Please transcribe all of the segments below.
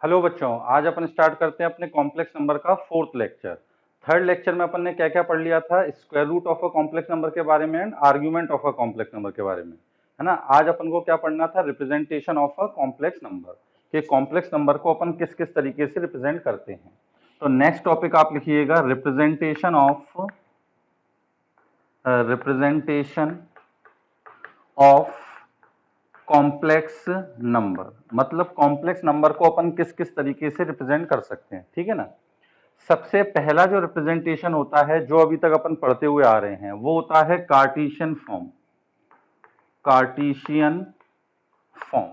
Hello बच्चों, आज अपन start करते हैं अपने कॉम्प्लेक्स नंबर का फोर्थ लेक्चर। थर्ड लेक्चर में अपन ने क्या क्या पढ़ लिया था? Square root of a complex number के बारे में and argument of a complex number के बारे में, है ना। आज अपन को क्या पढ़ना था? Representation of a complex number, कि कॉम्प्लेक्स नंबर को अपन किस किस तरीके से रिप्रेजेंट करते हैं। तो नेक्स्ट टॉपिक आप लिखिएगा, रिप्रेजेंटेशन ऑफ कॉम्प्लेक्स नंबर। मतलब कॉम्प्लेक्स नंबर को अपन किस किस तरीके से रिप्रेजेंट कर सकते हैं, ठीक है ना। सबसे पहला जो रिप्रेजेंटेशन होता है, जो अभी तक अपन पढ़ते हुए आ रहे हैं, वो होता है कार्टेशियन फॉर्म। Cartesian form.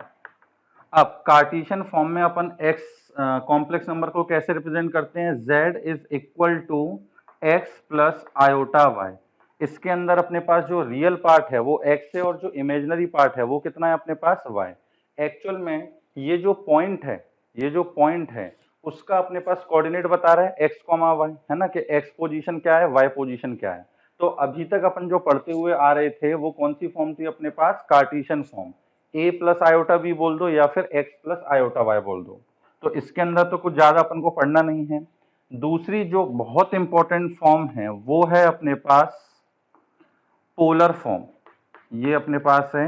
अब कार्टेशियन फॉर्म में अपन एक्स कॉम्प्लेक्स नंबर को कैसे रिप्रेजेंट करते हैं? z is equal to X plus iota Y. इसके अंदर अपने पास जो रियल पार्ट है वो x है, और जो इमेजिनरी पार्ट है वो कितना है अपने पास? y। एक्चुअल में ये जो पॉइंट है उसका अपने पास कोऑर्डिनेट बता रहा है x, y, है ना, कि x पोजीशन क्या है, y पोजीशन क्या है। तो अभी तक अपन जो पढ़ते हुए आ रहे थे वो कौन सी फॉर्म थी अपने पास? Cartesian form. a plus iota B बोल दो या फिर x प्लस आयोटा वाई बोल दो। तो इसके अंदर तो कुछ ज्यादा अपन को पढ़ना नहीं है। दूसरी जो बहुत इंपॉर्टेंट फॉर्म है वो है अपने पास पोलर फॉर्म। ये अपने पास है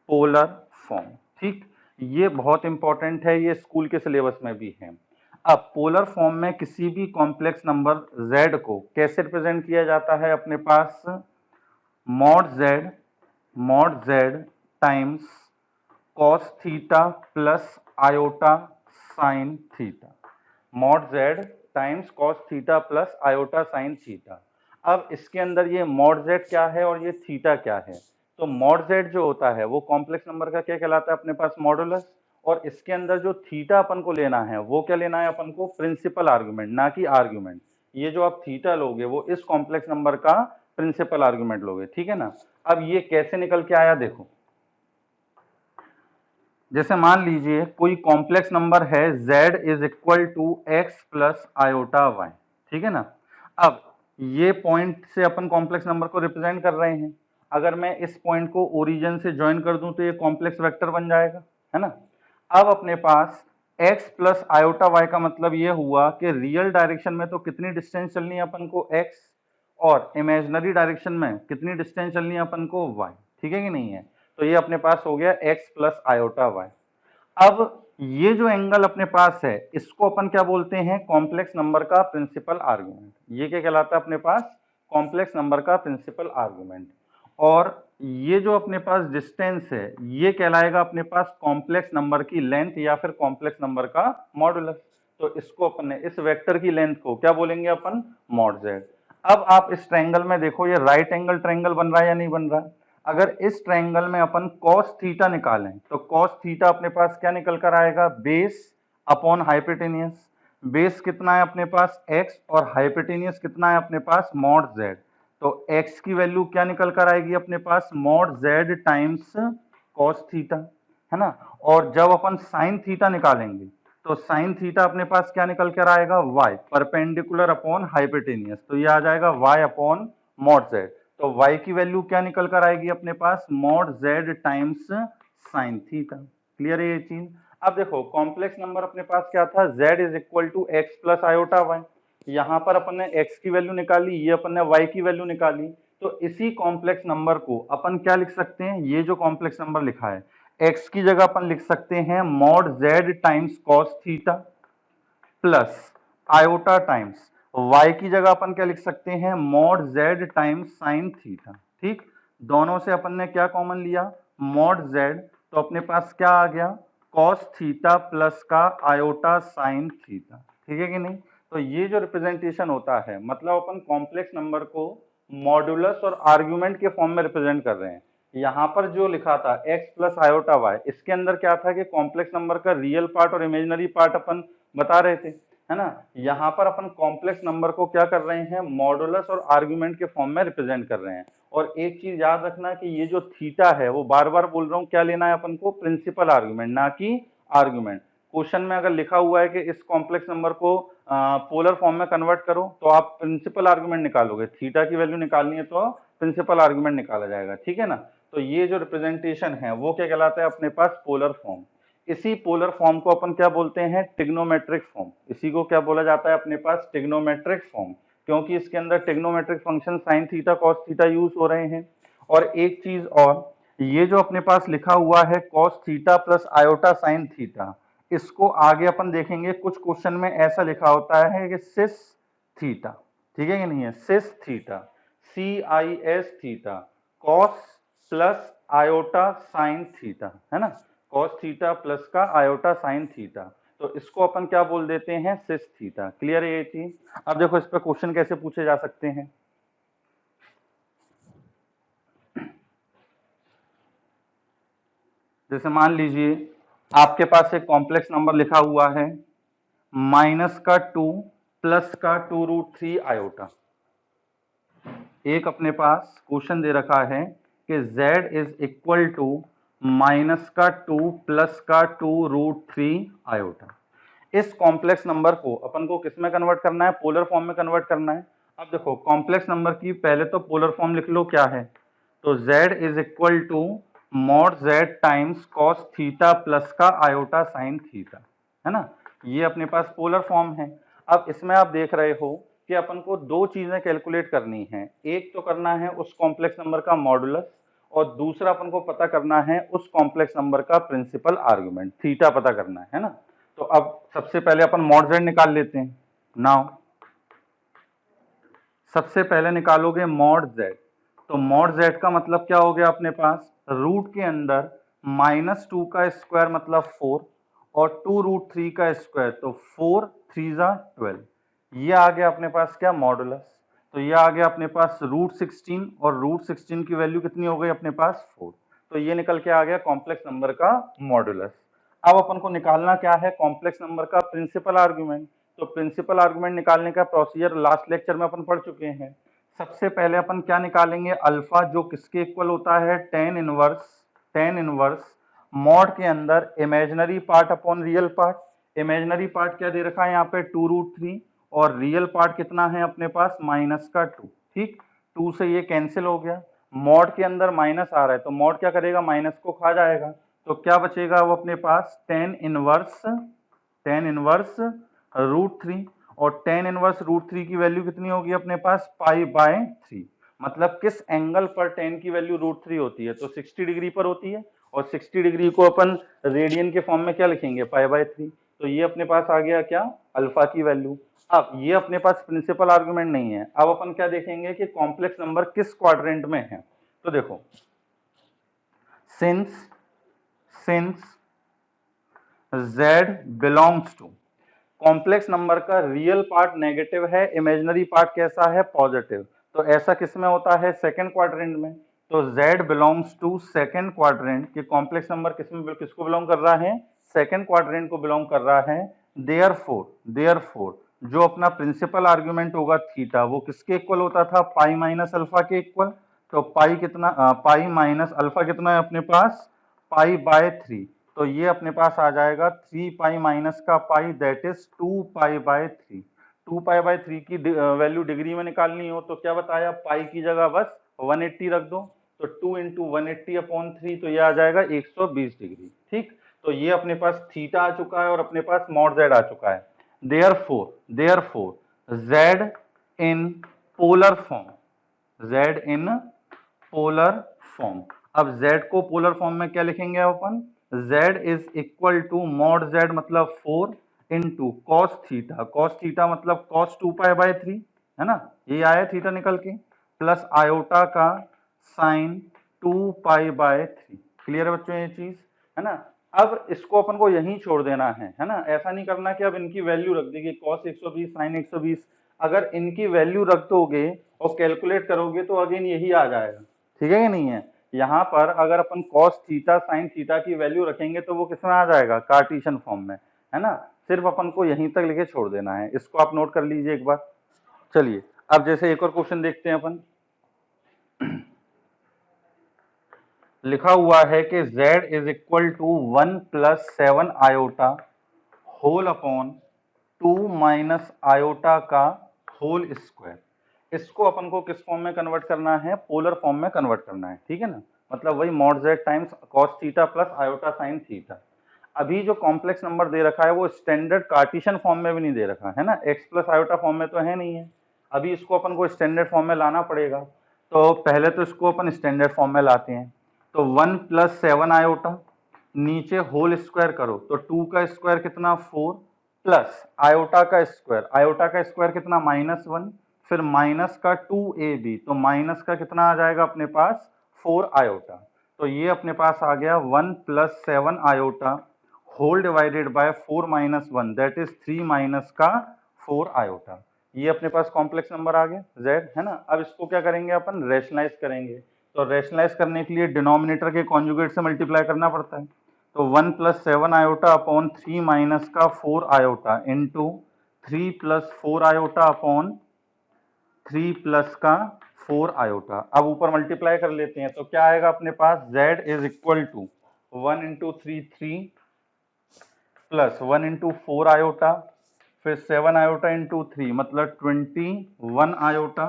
पोलर फॉर्म, ठीक। ये बहुत इंपॉर्टेंट है, ये स्कूल के सिलेबस में भी है। अब पोलर फॉर्म में किसी भी कॉम्प्लेक्स नंबर z को कैसे रिप्रेजेंट किया जाता है? अपने पास mod z times cos theta plus iota sine theta. Mod z times cos theta plus iota sine theta. अब इसके अंदर ये मॉड z क्या है और ये थीटा क्या है? तो मॉड z जो होता है वो कॉम्प्लेक्स नंबर का क्या कहलाता है अपने पास? मॉडुलस। और इसके अंदर जो थीटा अपन को लेना है वो क्या लेना है अपन को? प्रिंसिपल आर्गुमेंट, ना कि आर्गुमेंट। ये जो आप थीटा लोगे वो इस कॉम्प्लेक्स नंबर का प्रिंसिपल आर्गुमेंट लोगे, ठीक है ना। अब ये कैसे निकल के आया देखो। जैसे मान लीजिए कोई कॉम्प्लेक्स नंबर है z is equal to X plus iota Y, ठीक है ना। अब ये पॉइंट से अपन कॉम्प्लेक्स नंबर को रिप्रेजेंट कर रहे हैं। अगर मैं इस पॉइंट को ओरिजिन से ज्वाइन कर दूं तो ये कॉम्प्लेक्स वेक्टर बन जाएगा, है ना। अब अपने पास x प्लस आयोटा वाई का मतलब ये हुआ कि रियल डायरेक्शन में तो कितनी डिस्टेंस चलनी है अपन को? x, और इमेजिनरी डायरेक्शन में कितनी डिस्टेंस चलनी है अपन को? y, ठीक है कि नहीं है। तो ये अपने पास हो गया x प्लस आयोटा वाई। अब ये जो एंगल अपने पास है इसको अपन क्या बोलते हैं? कॉम्प्लेक्स नंबर का प्रिंसिपल आर्गुमेंट। ये क्या कहलाता है अपने पास? कॉम्प्लेक्स नंबर का प्रिंसिपल आर्गुमेंट। और ये जो अपने पास डिस्टेंस है ये कहलाएगा अपने पास कॉम्प्लेक्स नंबर की लेंथ या फिर कॉम्प्लेक्स नंबर का मॉडुलस। तो इसको अपन ने, इस वेक्टर की लेंथ को क्या बोलेंगे अपन? Mod z। अब आप इस ट्रायंगल में देखो, ये राइट एंगल ट्रायंगल बन रहा है या नहीं बन रहा? अगर इस ट्रायंगल में अपन cos थीटा निकालें तो cos थीटा अपने पास क्या निकल कर आएगा? Base upon hypotenuse. बेस कितना है अपने पास? x, और हाइपोटेनियस कितना है अपने पास? Mod z। तो x की वैल्यू क्या निकल कर आएगी अपने पास? Mod z times cos theta, है ना। और जब अपन sin थीटा निकालेंगे तो sin थीटा अपने पास क्या निकल कर आएगा? y, perpendicular upon hypotenuse. तो ये आ जाएगा y अपॉन मॉड z। तो y की वैल्यू क्या निकल कर आएगी अपने पास? Mod z times sine theta. Clear है ये चीज? अब देखो कॉम्प्लेक्स नंबर अपने पास क्या था? z is equal to X plus iota Y. यहाँ पर अपन ने x की वैल्यू निकाली, ये अपन ने y की वैल्यू निकाली। तो इसी कॉम्प्लेक्स नंबर को अपन क्या लिख सकते हैं? ये जो कॉम्प्लेक्स नंबर लिखा है x की जगह अपन लिख सकते हैं mod z times cos theta plus iota times y की जगह अपन क्या लिख सकते हैं? Mod z times sine theta, ठीक। दोनों से अपन ने क्या कॉमन लिया? Mod z। तो अपने पास क्या आ गया? कॉस थीटा प्लस का आयोटा साइन थीटा, ठीक है कि नहीं। तो ये जो रिप्रेजेंटेशन होता है, मतलब अपन कॉम्प्लेक्स नंबर को मॉड्यूलस और आर्गुमेंट के फॉर्म में रिप्रेजेंट कर रहे हैं। यहाँ पर जो लिखा था x प्लस आयोटा वाई, इसके अंदर क्या था कि कॉम्प्लेक्स नंबर का रियल पार्ट और इमेजिनरी पार्ट अपन बता रहे थे, है ना। यहाँ पर अपन कॉम्प्लेक्स नंबर को क्या कर रहे हैं? मॉडुलस और आर्गुमेंट के फॉर्म में रिप्रेजेंट कर रहे हैं। और एक चीज याद रखना कि ये जो थीटा है वो बार बार बोल रहा हूँ क्या लेना है अपन को? प्रिंसिपल आर्गुमेंट, ना कि आर्गुमेंट। क्वेश्चन में अगर लिखा हुआ है कि इस कॉम्प्लेक्स नंबर को पोलर फॉर्म में कन्वर्ट करो तो आप प्रिंसिपल आर्गुमेंट निकालोगे। थीटा की वैल्यू निकालनी है तो प्रिंसिपल आर्गुमेंट निकाला जाएगा, ठीक है ना। तो ये जो रिप्रेजेंटेशन है वो क्या कहलाता है अपने पास? Polar form. इसी पोलर फॉर्म को अपन क्या बोलते हैं, ट्रिग्नोमेट्रिक फॉर्म। इसी को क्या बोला जाता है अपने पास, ट्रिग्नोमेट्रिक फॉर्म, क्योंकि इसके अंदर trigonometric function sine theta cos theta use हो रहे हैं। और एक चीज और, ये जो अपने पास लिखा हुआ है cos theta plus iota sine theta, इसको आगे अपन देखेंगे कुछ क्वेश्चन में ऐसा लिखा होता है कि सिस थीटा, ठीक है कि नहीं है, cis theta, CIS theta, cos plus iota sine theta, है ना, कॉस थीटा प्लस का आयोटा साइन थीटा, तो इसको अपन क्या बोल देते हैं, सिस थीटा। क्लियर है ये चीज। अब देखो इस पे क्वेश्चन कैसे पूछे जा सकते हैं। जैसे मान लीजिए आपके पास एक कॉम्प्लेक्स नंबर लिखा हुआ है -2 प्लस का 2√3 आयोटा। एक अपने पास क्वेश्चन दे रखा है कि z is equal to -2 plus का 2√3 आयोटा। इस कॉम्प्लेक्स नंबर को अपन को किस में कन्वर्ट करना है, पोलर फॉर्म में कन्वर्ट करना है। अब देखो कॉम्प्लेक्स नंबर की पहले तो पोलर फॉर्म लिख लो, क्या है, तो z is equal to mod z times cos theta plus का आयोटा साइन थीटा, है ना, ये अपने पास पोलर फॉर्म है। अब इसमें आप देख रहे हो कि अपन को दो चीजें कैलकुलेट करनी है, एक तो करना है उस कॉम्प्लेक्स नंबर का मॉडुलस, और दूसरा अपन को पता करना है उस कॉम्प्लेक्स नंबर का प्रिंसिपल आर्गुमेंट थीटा पता करना है ना। तो अब सबसे पहले अपन मॉड z निकाल लेते हैं। नाउ सबसे पहले निकालोगे मॉड z, तो मॉड z का मतलब क्या हो गया अपने पास, रूट के अंदर -2 का स्क्वायर मतलब 4 और 2√3 का स्क्वायर, तो 4 3 12, ये आ गया अपने पास क्या, मॉडुलस। तो ये आ गया अपने पास √16, और √16 की वैल्यू कितनी हो गई अपने पास 4, तो ये निकल के आ गया कॉम्प्लेक्स नंबर का मॉडुलस। अब अपन को निकालना क्या है, कॉम्प्लेक्स नंबर का प्रिंसिपल आर्गुमेंट। तो प्रिंसिपल आर्गुमेंट निकालने का प्रोसीजर लास्ट लेक्चर में अपन पढ़ चुके हैं। सबसे पहले अपन क्या निकालेंगे, अल्फा, जो किसके इक्वल होता है, tan इनवर्स मॉड के अंदर imaginary part upon real part. Imaginary part क्या दे रखा है यहाँ पे 2√3, और रियल पार्ट कितना है अपने पास -2, ठीक, 2 से ये कैंसिल हो गया, मॉड के अंदर माइनस आ रहा है तो मॉड क्या करेगा, माइनस को खा जाएगा, तो क्या बचेगा वो अपने पास tan इनवर्स √3, और tan इनवर्स √3 की वैल्यू कितनी होगी अपने पास, π/3। मतलब किस एंगल पर tan की वैल्यू √3 होती है, तो 60 डिग्री पर होती है, और 60 डिग्री को अपन रेडियन के फॉर्म में क्या लिखेंगे, π/3, तो ये अपने पास आ गया क्या, अल्फा की वैल्यू। अब ये अपने पास प्रिंसिपल आर्गुमेंट नहीं है, अब अपन क्या देखेंगे कि कॉम्प्लेक्स नंबर किस क्वाड्रेंट में है। तो देखो since z belongs to, complex number का रियल पार्ट नेगेटिव है, इमेजिनरी पार्ट कैसा है, पॉजिटिव, तो ऐसा किसमें होता है, सेकंड क्वाड्रेंट में। तो z belongs to second quadrant, कि कॉम्प्लेक्स नंबर किसको बिलोंग कर रहा है, सेकंड क्वाड्रेंट को बिलोंग कर रहा है। देयरफॉर जो अपना प्रिंसिपल आर्गुमेंट होगा थीटा, वो किसके इक्वल होता था, पाई माइनस अल्फा के इक्वल। तो पाई कितना, पाई माइनस अल्फा कितना है अपने पास, π/3, तो ये अपने पास आ जाएगा 3 पाई माइनस का पाई, दैट इज 2 π/3। 2 π/3 की वैल्यू डिग्री में निकालनी हो तो क्या बताया, पाई की जगह बस 180 रख दो, तो 2 × 180/3, तो ये आ जाएगा 120 डिग्री, ठीक। तो ये अपने पास थीटा आ चुका है और अपने पास मॉड z आ चुका है। Therefore z in polar form, z in polar form. अब z को पोलर फॉर्म में क्या लिखेंगे अपन, z is equal to mod z मतलब 4 इंटू कॉस थीटा मतलब cos 2 π/3, है ना, ये आया थीटा निकल के, प्लस आयोटा का साइन 2 π/3। क्लियर है बच्चों ये चीज, है ना। अब इसको अपन को यहीं छोड़ देना है ना, ऐसा नहीं करना कि अब इनकी वैल्यू रख देंगे cos 120 sin 120, अगर इनकी वैल्यू रख दोगे और कैलकुलेट करोगे तो अगेन यही आ जाएगा, ठीक है कि नहीं है। यहाँ पर अगर अपन cos थीटा sin थीटा की वैल्यू रखेंगे तो वो किसमें आ जाएगा, कार्टेशियन फॉर्म में, है ना। सिर्फ अपन को यहीं तक लिखे छोड़ देना है, इसको आप नोट कर लीजिए एक बार। चलिए अब जैसे एक और क्वेश्चन देखते हैं अपन। लिखा हुआ है कि z is equal to 1 + 7 iota whole upon 2 - iota का होल स्क्वायर। इसको अपन को किस फॉर्म में कन्वर्ट करना है, पोलर फॉर्म में कन्वर्ट करना है, ठीक है ना, मतलब वही mod z times cos theta plus iota sine theta. अभी जो कॉम्प्लेक्स नंबर दे रखा है वो स्टैंडर्ड कार्टेशियन फॉर्म में भी नहीं दे रखा है ना, एक्स प्लस आयोटा फॉर्म में तो है नहीं है। अभी इसको अपन को स्टैंडर्ड फॉर्म में लाना पड़ेगा। तो पहले तो इसको अपन स्टैंडर्ड फॉर्म में लाते हैं। तो 1 + 7 आयोटा, नीचे होल स्क्वायर करो तो 2 का स्क्वायर कितना 4, प्लस आयोटा का स्क्वायर कितना -1, फिर माइनस का 2ab, तो माइनस का कितना आ जाएगा अपने पास 4 आयोटा। तो ये अपने पास आ गया 1 + 7 iota whole divided by 4 - 1, that is 3 minus का 4 आयोटा। ये अपने पास कॉम्प्लेक्स नंबर आ गया z, है ना। अब इसको क्या करेंगे अपन, रेशनलाइज करेंगे। तो रेशनलाइज करने के लिए डिनोमिनेटर के कॉन्जुगेट से मल्टीप्लाई करना पड़ता है। तो 1 + 7 आयोटा अपॉन 3 माइनस का 4 iota into 3 + 4 iota upon 3 plus का 4 आयोटा। अब ऊपर मल्टीप्लाई कर लेते हैं तो क्या आएगा अपने पास, z is equal to 1 × 3 3 plus 1 × 4 iota, फिर 7 आयोटा इंटू 3 मतलब 21 आयोटा,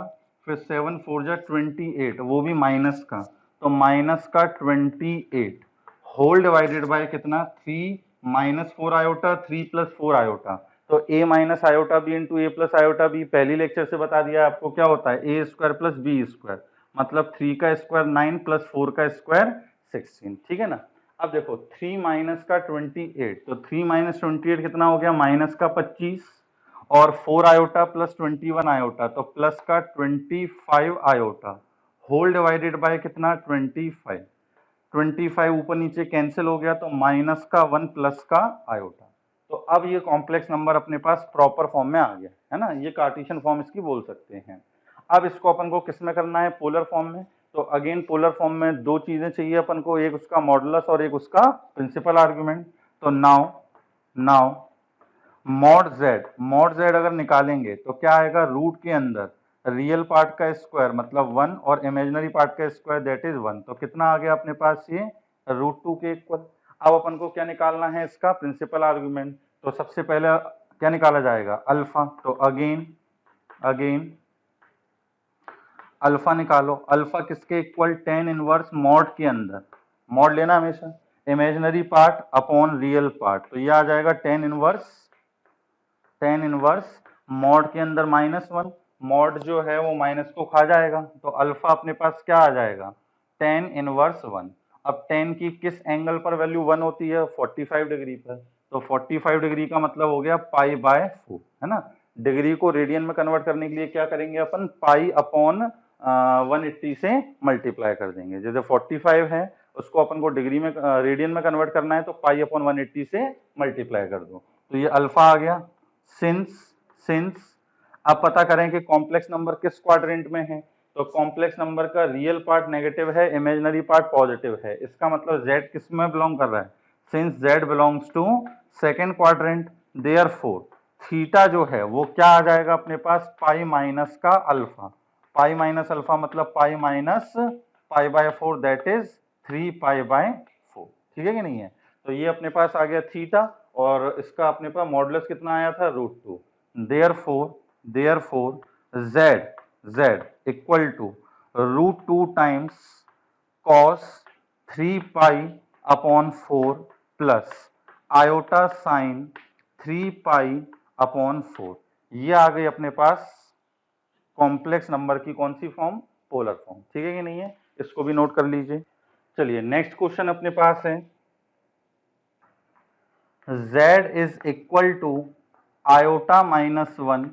फिर 7 4 जा 28, वो भी माइनस का, तो माइनस का 28 होल डिवाइडेड बाय कितना 3 - 4 आयोटा 3 + 4 आयोटा। तो a - iota b into A plus iota b पहली लेक्चर से बता दिया आपको क्या होता है, a² + b², मतलब 3 का स्क्वायर 9 + 4 का स्क्वायर 16, ठीक है ना। अब देखो 3 माइनस का 28, तो 3 - 28 कितना हो गया, माइनस का 25, और 4 आयोटा प्लस 21 आयोटा, तो प्लस का 25 आयोटा होल डिवाइडेड बाय कितना 25, 25 ऊपर नीचे कैंसिल हो गया, तो माइनस का 1 प्लस का आयोटा। तो अब ये कॉम्प्लेक्स नंबर अपने पास प्रॉपर फॉर्म में आ गया है ना, ये कार्टेशियन फॉर्म इसकी बोल सकते हैं। अब इसको अपन को किस में करना है, पोलर फॉर्म में। तो अगेन पोलर फॉर्म में दो चीजें चाहिए अपन को, एक उसका मॉडुलस और एक उसका प्रिंसिपल आर्गुमेंट। तो नाउ मॉड z अगर निकालेंगे तो क्या आएगा, रूट के अंदर रियल पार्ट का स्क्वायर मतलब 1 और इमेजिनरी पार्ट का स्क्वायर दैट इज 1, तो कितना आ गया अपने पास ये √2 के इक्वल। अब अपन को क्या निकालना है, इसका प्रिंसिपल आर्गुमेंट। तो सबसे पहले क्या निकाला जाएगा, अल्फा। तो अगेन अल्फा निकालो, अल्फा किसके इक्वल, tan इनवर्स मॉड के अंदर, मॉड लेना हमेशा, imaginary part upon real part, तो ये आ जाएगा tan इनवर्स मॉड के अंदर -1, मॉड जो है वो माइनस को खा जाएगा, तो अल्फा अपने पास क्या आ जाएगा, tan इनवर्स 1। अब tan की किस एंगल पर वैल्यू 1 होती है, 45 डिग्री पर, तो 45 डिग्री का मतलब हो गया π/4, है ना। डिग्री को रेडियन में कन्वर्ट करने के लिए क्या करेंगे अपन, पाई अपॉन 180 से मल्टीप्लाई कर देंगे। जैसे 45 है उसको अपन को डिग्री में रेडियन में कन्वर्ट करना है, तो पाई अपॉन 180 से मल्टीप्लाई कर दो, तो ये अल्फा आ गया। सिंस अब पता करें कि कॉम्प्लेक्स नंबर किस क्वाड्रेंट में है, तो कॉम्प्लेक्स नंबर का रियल पार्ट नेगेटिव है, इमेजिनरी पार्ट पॉजिटिव है, इसका मतलब z किस में बिलोंग कर रहा है, since z belongs to second quadrant, therefore theta जो है वो क्या आ जाएगा अपने पास, पाई माइनस का अल्फा, पाई माइनस अल्फा मतलब पाई माइनस π/4 दैट इज 3π/4, ठीक है कि नहीं है। तो ये अपने पास आ गया थीटा, और इसका अपने पास मॉडुलस कितना आया था, √2। Therefore z equal to √2 times cos 3π/4 plus iota sine 3π/4। ये आ गई अपने पास कॉम्प्लेक्स नंबर की कौन सी फॉर्म, पोलर फॉर्म, ठीक है कि नहीं है, इसको भी नोट कर लीजिए। चलिए नेक्स्ट क्वेश्चन अपने पास है, z is equal to iota -1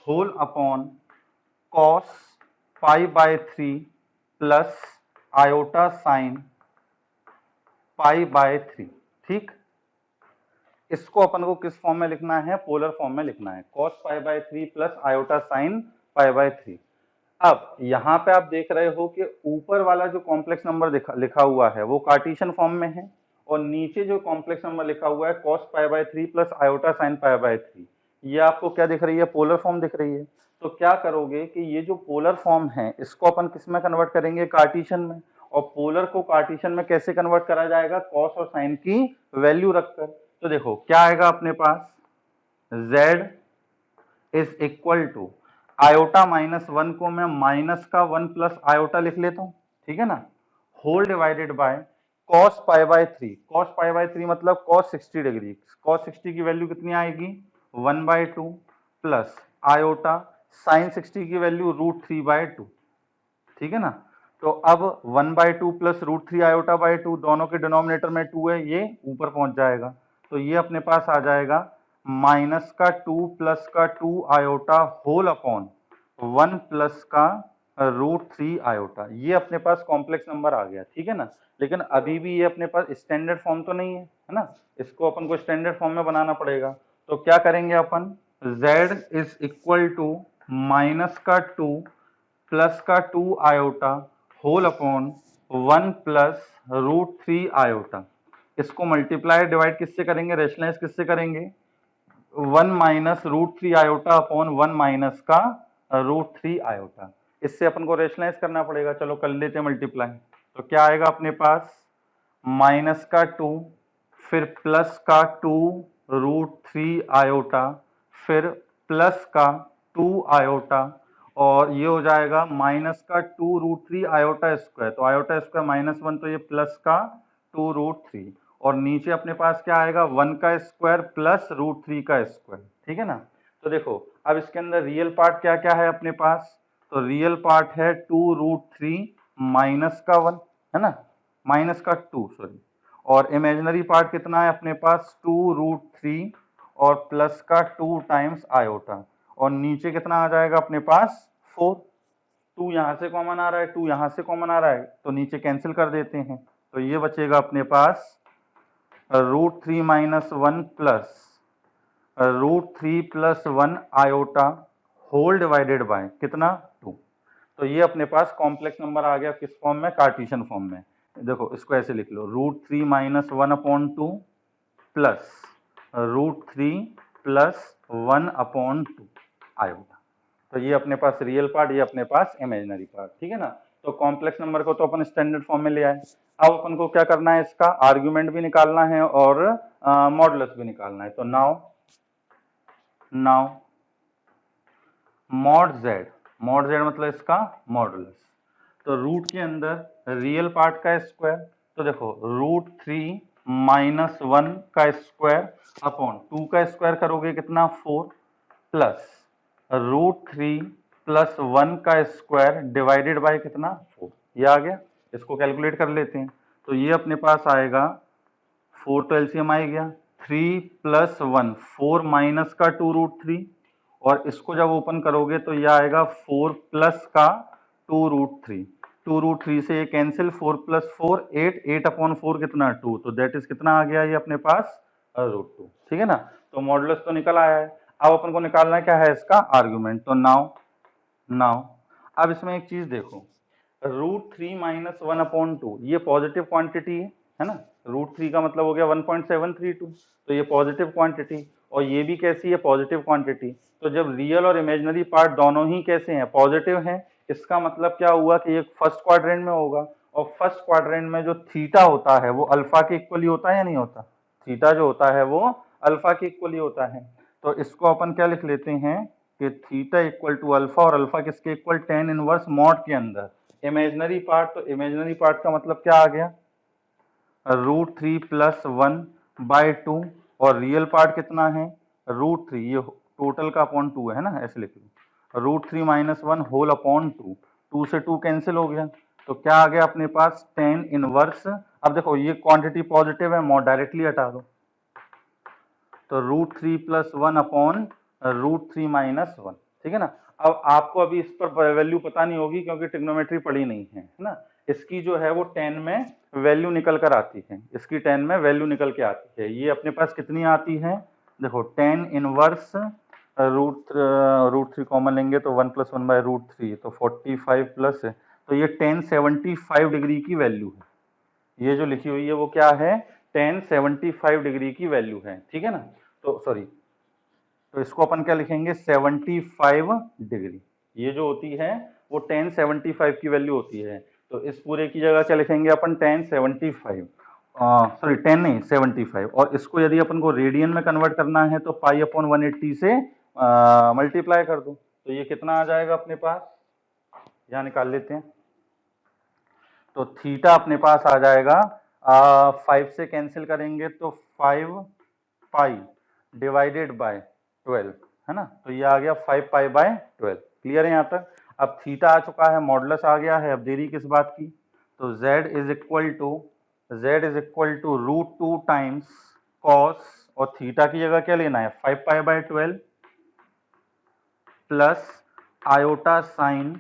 whole upon cos π/3 plus iota sine π/3, ठीक। इसको अपन को किस फॉर्म में लिखना है, पोलर फॉर्म में लिखना है, cos π/3 प्लस आयोटा साइन π/3। अब यहाँ पे आप देख रहे हो कि ऊपर वाला जो कॉम्प्लेक्स नंबर लिखा हुआ है वो कार्टेशियन फॉर्म में है, और नीचे जो कॉम्प्लेक्स नंबर लिखा हुआ है cos π/3 प्लस आयोटा साइन π/3, ये आपको क्या दिख रही है, पोलर फॉर्म दिख रही है। तो क्या करोगे कि ये जो पोलर फॉर्म है इसको अपन किस में कन्वर्ट करेंगे, कार्टेशियन में, और पोलर को कार्टेशियन में कैसे कन्वर्ट करा जाएगा, कॉस और साइन की वैल्यू रखकर। तो देखो क्या आएगा अपने पास, z is equal to iota -1 को मैं माइनस का 1 प्लस आयोटा लिख लेता हूं, ठीक है ना, whole divided by cos pi by 3, cos pi by 3 मतलब cos 60 डिग्री, cos 60 की वैल्यू कितनी आएगी 1/2 प्लस आयोटा sin 60 की वैल्यू √3/2, ठीक है ना। तो अब 1/2 प्लस √3 आयोटा बाय 2, दोनों के डिनोमिनेटर में 2 है, ये ऊपर पहुंच जाएगा, तो ये अपने पास आ जाएगा माइनस का 2 प्लस का 2 आयोटा होल अपॉन 1 प्लस का √3 आयोटा। ये अपने पास कॉम्प्लेक्स नंबर आ गया, ठीक है ना। लेकिन अभी भी ये अपने पास स्टैंडर्ड फॉर्म तो नहीं है ना, इसको अपन को स्टैंडर्ड फॉर्म में बनाना पड़ेगा। तो क्या करेंगे अपन, z is equal to minus का 2 प्लस का 2 iota whole upon 1 plus √3 iota. इसको मल्टीप्लाई डिवाइड किससे करेंगे, रेशनलाइज किससे करेंगे, 1 माइनस √3 आयोटा अपॉन 1 माइनस का √3 आयोटा। इससे अपन को रेशनलाइज करना पड़ेगा, चलो कर लेते हैं मल्टीप्लाई। तो क्या आएगा अपने पास माइनस का 2 फिर प्लस का 2 √3 आयोटा फिर प्लस का 2 आयोटा और ये हो जाएगा माइनस का 2 √3 आयोटा स्क्वायर, तो आयोटा स्क्वायर -1, तो ये प्लस का 2 √3 और नीचे अपने पास क्या आएगा 1 का स्क्वायर प्लस √3 का स्क्वायर, ठीक है ना। तो देखो अब इसके अंदर रियल पार्ट क्या क्या है अपने पास, तो रियल पार्ट है 2 √3 माइनस का 1, है ना, माइनस का 2 सॉरी, और इमेजिनरी पार्ट कितना है अपने पास 2 √3 और प्लस का 2 टाइम्स आयोटा और नीचे कितना आ जाएगा अपने पास 4। 2 यहाँ से कॉमन आ रहा है, 2 यहाँ से कॉमन आ रहा है, तो नीचे कैंसिल कर देते हैं, तो ये बचेगा अपने पास √3 minus 1 plus √3 plus 1 iota whole divided by कितना 2। तो ये अपने पास कॉम्प्लेक्स नंबर आ गया, किस फॉर्म में, कार्टेशियन फॉर्म में। देखो इसको ऐसे लिख लो, √3 minus 1 upon 2 plus √3 plus 1 upon 2 iota. तो ये अपने पास रियल पार्ट, ये अपने पास इमेजिनरी पार्ट, ठीक है ना। तो कॉम्प्लेक्स नंबर को तो अपन स्टैंडर्ड फॉर्म में ले आए, अब अपन को क्या करना है, इसका आर्ग्यूमेंट भी निकालना है और मॉडुलस भी निकालना है। तो नाउ मॉड z मतलब इसका मॉडुलस, तो रूट के अंदर रियल पार्ट का स्क्वायर, तो देखो √3 माइनस 1 का स्क्वायर अपॉन 2 का स्क्वायर करोगे कितना 4 प्लस √3 प्लस 1 का स्क्वायर डिवाइडेड बाय कितना 4, ये आ गया। इसको कैलकुलेट कर लेते हैं, तो ये अपने पास आएगा 4 तो एलसीएम आ गया, 3 प्लस 1 4 माइनस का 2 √3 और इसको जब ओपन करोगे तो ये आएगा 4 प्लस का 2 √3, 2 √3 से ये कैंसिल, 4 प्लस 4 8, 8 अपॉन 4 कितना 2, तो दैट इज कितना आ गया ये अपने पास √2, ठीक है ना। तो मॉडुलस तो निकल आया है, अब अपन को निकालना क्या है इसका आर्गुमेंट। तो नाउ अब इसमें एक चीज देखो, √3 माइनस 1 अपॉन 2 ये पॉजिटिव क्वांटिटी है ना, √3 का मतलब हो गया 1.732, तो ये पॉजिटिव क्वांटिटी और ये भी कैसी है पॉजिटिव क्वांटिटी। तो जब रियल और इमेजिनरी पार्ट दोनों ही कैसे हैं पॉजिटिव हैं, इसका मतलब क्या हुआ कि ये फर्स्ट क्वाड्रेंट में होगा और फर्स्ट क्वाड्रेंट में जो थीटा होता है वो अल्फा के इक्वली होता है या नहीं होता, थीटा जो होता है वो अल्फा के इक्वली होता है। तो इसको अपन क्या लिख लेते हैं कि थीटा इक्वल टू अल्फा, और अल्फा किसके इक्वल, tan इनवर्स मॉड के अंदर इमेजिनरी पार्ट, तो इमेजिनरी पार्ट का मतलब क्या आ गया √3 प्लस 1 बाय 2 और रियल पार्ट कितना है √3, ये टोटल का अपॉन 2 है ना, ऐसे लिख लो √3 माइनस 1 होल अपॉन 2, 2 से 2 कैंसिल हो गया, तो क्या आ गया अपने पास tan इनवर्स। अब देखो ये क्वांटिटी पॉजिटिव है, मॉड डायरेक्टली हटा दो, तो √3 प्लस 1 अपॉन √3 माइनस 1, ठीक है ना। अब आपको अभी इस पर वैल्यू पता नहीं होगी क्योंकि ट्रिग्नोमेट्री पढ़ी नहीं है ना, इसकी जो है वो 10 में वैल्यू निकल कर आती है, इसकी 10 में वैल्यू निकल के आती है। ये अपने पास कितनी आती है, देखो tan इनवर्स √3 कॉमन लेंगे तो 1 प्लस 1 बाय √3, तो 45 प्लस है, तो ये tan 75 डिग्री की वैल्यू है, ये जो लिखी हुई है वो क्या है tan 75 डिग्री की वैल्यू है, ठीक है ना। तो सॉरी, तो इसको अपन क्या लिखेंगे 75 डिग्री, ये जो होती है वो tan 75 की वैल्यू होती है, तो इस पूरे की जगह क्या लिखेंगे अपन tan 75, सॉरी 10 नहीं 75, और इसको यदि अपन को रेडियन में कन्वर्ट करना है तो पाई अपॉन 180 से मल्टीप्लाई कर दो, तो ये कितना आ जाएगा अपने पास, यहाँ निकाल लेते हैं, तो थीटा अपने पास आ जाएगा 5 से कैंसिल करेंगे तो 5 पाई डिवाइडेड बाय 12 है ना, तो ये आ गया 5 पाई बाय 12। क्लियर है यहाँ तक? अब थीटा आ चुका है, मॉडुलस आ गया है, अब देरी किस बात की, तो z is equal to root 2 times cos, और थीटा की जगह क्या लेना है 5 pi by 12 plus iota sine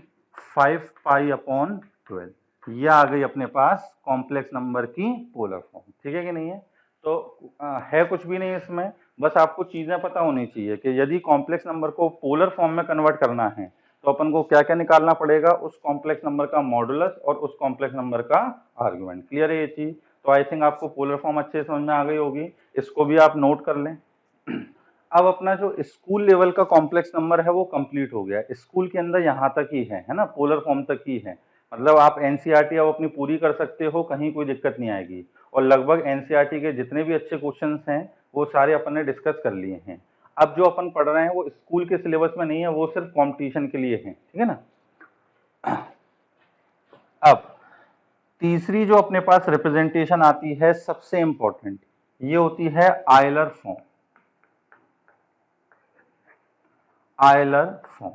5 pi upon 12। ये आ गई अपने पास कॉम्प्लेक्स नंबर की पोलर फॉर्म। ठीक है कि नहीं है? तो है कुछ भी नहीं इसमें, बस आपको चीजें पता होनी चाहिए कि यदि कॉम्प्लेक्स नंबर को पोलर फॉर्म में कन्वर्ट करना है तो अपन को क्या क्या निकालना पड़ेगा, उस कॉम्प्लेक्स नंबर का मॉडुलस और उस कॉम्प्लेक्स नंबर का आर्गुमेंट। क्लियर है ये चीज? तो आई थिंक आपको पोलर फॉर्म अच्छे समझ में आ गई होगी, इसको भी आप नोट कर लें। अब अपना जो स्कूल लेवल का कॉम्प्लेक्स नंबर है वो कंप्लीट हो गया। स्कूल के अंदर यहाँ तक ही है ना, पोलर फॉर्म तक ही है, मतलब आप एनसीईआरटी अब अपनी पूरी कर सकते हो, कहीं कोई दिक्कत नहीं आएगी। और लगभग एनसीईआरटी के जितने भी अच्छे क्वेश्चंस हैं वो सारे अपन ने डिस्कस कर लिए हैं। अब जो अपन पढ़ रहे हैं वो स्कूल के सिलेबस में नहीं है, वो सिर्फ कॉम्पिटिशन के लिए है। ठीक है ना? अब तीसरी जो अपने पास रिप्रेजेंटेशन आती है सबसे इंपॉर्टेंट, ये होती है आयलर फॉर्म। आयलर फॉर्म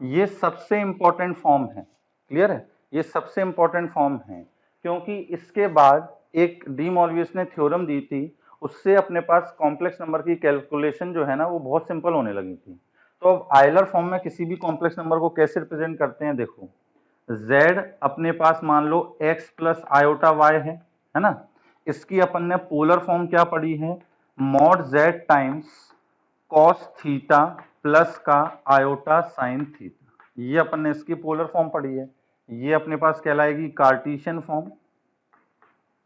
ये सबसे इंपॉर्टेंट फॉर्म है। क्लियर है? ये सबसे इंपॉर्टेंट फॉर्म है क्योंकि इसके बाद एक डी मॉर्वियस ने थ्योरम दी थी, उससे अपने पास कॉम्प्लेक्स नंबर की कैलकुलेशन जो है ना वो बहुत सिंपल होने लगी थी। तो अब आयलर फॉर्म में किसी भी कॉम्प्लेक्स नंबर को कैसे रिप्रेजेंट करते हैं, देखो z अपने पास मान लो x प्लस आयोटा y है ना, इसकी अपन ने पोलर फॉर्म क्या पढ़ी है, mod z times cos theta plus का आयोटा साइन थीटा, ये अपन ने इसकी पोलर फॉर्म पढ़ी है। ये अपने पास कहलाएगी कार्टेशियन फॉर्म,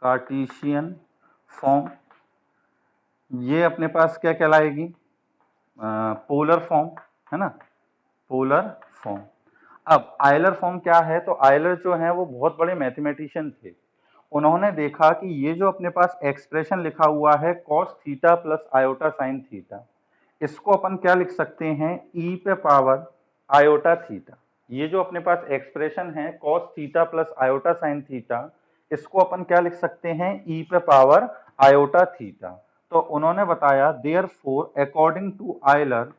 कार्टेशियन फॉर्म। ये अपने पास क्या कहलाएगी, पोलर फॉर्म, है ना, पोलर फॉर्म। अब आयलर फॉर्म क्या है, तो आयलर जो है वो बहुत बड़े मैथमेटिशियन थे। उन्होंने देखा कि ये जो अपने पास एक्सप्रेशन लिखा हुआ है cos theta plus iota sine theta, इसको अपन क्या लिख सकते हैं, ई पे पावर आयोटा थीटा। ये जो अपने पास एक्सप्रेशन है cos theta plus iota sine theta, इसको अपन क्या लिख सकते हैं, ई पे पावर आयोटा थीटा। तो उन्होंने बताया therefore according to Euler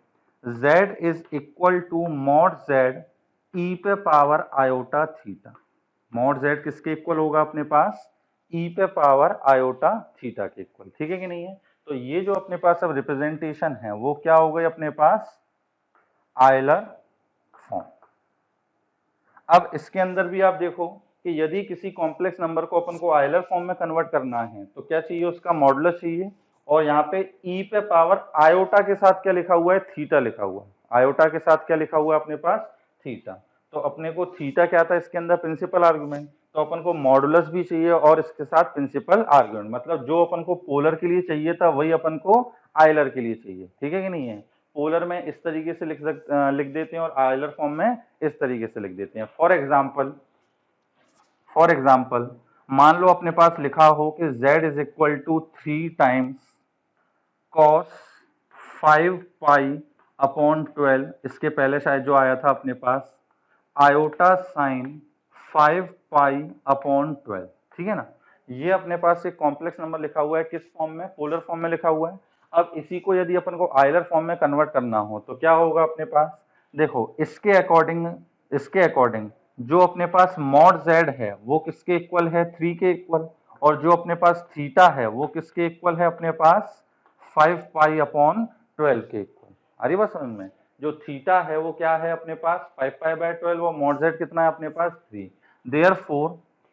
z is equal to mod z E पे power iota theta. Mod z किसके इक्वल होगा अपने पास, ई पे पावर आयोटा थीटा के इक्वल। ठीक है कि नहीं है? तो ये जो अपने पास अब रिप्रेजेंटेशन है वो क्या हो गई अपने पास, आयलर फॉर्म। अब इसके अंदर भी आप देखो कि यदि किसी कॉम्प्लेक्स नंबर को अपन को आयलर फॉर्म में कन्वर्ट करना है तो क्या चाहिए, उसका मॉडुलस चाहिए, और यहाँ पे ई पे पावर आयोटा के साथ क्या लिखा हुआ है, थीटा लिखा हुआ है। आयोटा के साथ क्या लिखा हुआ है अपने पास, थीटा। तो अपने को थीटा क्या था इसके अंदर, प्रिंसिपल आर्गुमेंट, तो अपन को मॉडुलस भी चाहिए और इसके साथ प्रिंसिपल आर्गुमेंट, मतलब जो अपन को पोलर के लिए चाहिए था वही अपन को आयलर के लिए चाहिए। ठीक है कि नहीं है? पोलर में इस तरीके से लिख देते हैं और आयलर फॉर्म में इस तरीके से लिख देते हैं। फॉर एग्जाम्पल मान लो अपने पास लिखा हो कि z is equal to 3 times cos 5 pi upon 12, इसके पहले शायद जो आया था अपने पास आयोटा साइन 5 पाई अपॉन 12। ठीक है ना? ये अपने पास एक कॉम्प्लेक्स नंबर लिखा हुआ है, किस फॉर्म में, पोलर फॉर्म में लिखा हुआ है। अब इसी को यदि अपन को आयलर फॉर्म में कन्वर्ट करना हो तो क्या होगा अपने पास, देखो इसके अकॉर्डिंग जो अपने पास मॉड z है वो किसके इक्वल है, 3 के इक्वल, और जो अपने पास थीटा है वो किसके इक्वल है अपने पास, 5 पाई अपॉन 12 के इक्वल। आ रही बात समझ में? जो थीटा है वो क्या है अपने पास 5 पाई बाय 12, और मॉड z कितना है अपने पास 3।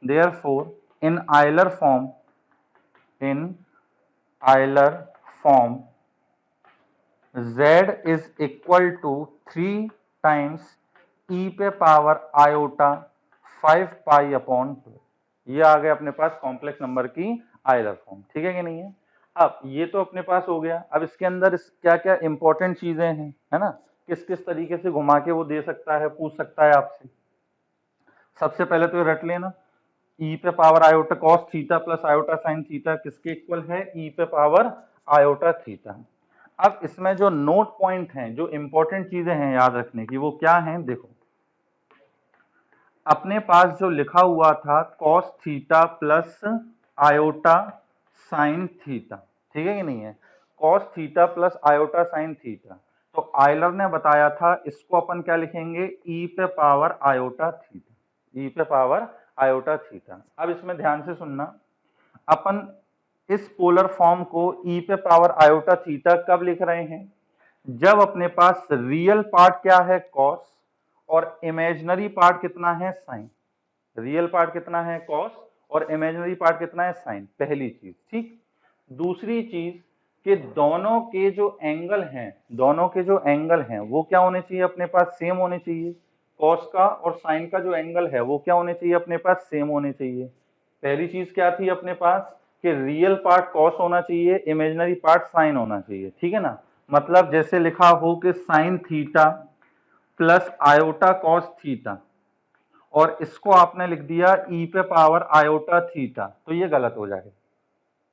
Therefore in Euler form z is equal to 3 times e पे पावर आयोटा 5 पाई अपॉन 2। ये आ गया अपने पास कॉम्प्लेक्स नंबर की आयलर फॉर्म। ठीक है कि नहीं है? अब ये तो अपने पास हो गया। अब इसके अंदर क्या क्या इंपॉर्टेंट चीजें हैं, है ना, किस किस तरीके से घुमा के वो दे सकता है, पूछ सकता है आपसे। सबसे पहले तो रट लेना, ई पे power iota cos theta plus iota sine theta किसके इक्वल है, ई पे पावर आयोटा थीटा। अब इसमें जो नोट पॉइंट हैं, जो इंपॉर्टेंट चीजें हैं याद रखने की, वो क्या हैं, देखो अपने पास जो लिखा हुआ था cos theta plus iota sine theta, ठीक है कि नहीं है, cos theta plus iota sine theta, तो आयलर ने बताया था इसको अपन क्या लिखेंगे, ई पे पावर आयोटा थीटा, ई पे पावर आयोटा थीटा। अब इसमें ध्यान से सुनना, अपन इस पोलर फॉर्म को ई पे पावर आयोटा थीटा कब लिख रहे हैं, जब अपने पास रियल पार्ट क्या है कॉस और इमेजिनरी पार्ट कितना है साइन, रियल पार्ट कितना है कॉस और इमेजिनरी पार्ट कितना है साइन, पहली चीज। ठीक, दूसरी चीज कि दोनों के जो एंगल हैं, दोनों के जो एंगल हैं वो क्या होने चाहिए अपने पास, सेम होने चाहिए। कॉस का और साइन का जो एंगल है वो क्या होने चाहिए अपने पास, सेम होने चाहिए। पहली चीज क्या थी अपने पास कि रियल पार्ट कॉस होना चाहिए, इमेजिनरी पार्ट साइन होना चाहिए, ठीक है ना। मतलब जैसे लिखा हो कि sine theta plus iota cos theta और इसको आपने लिख दिया ई पे पावर आयोटा थीटा, तो ये गलत हो जाएगा।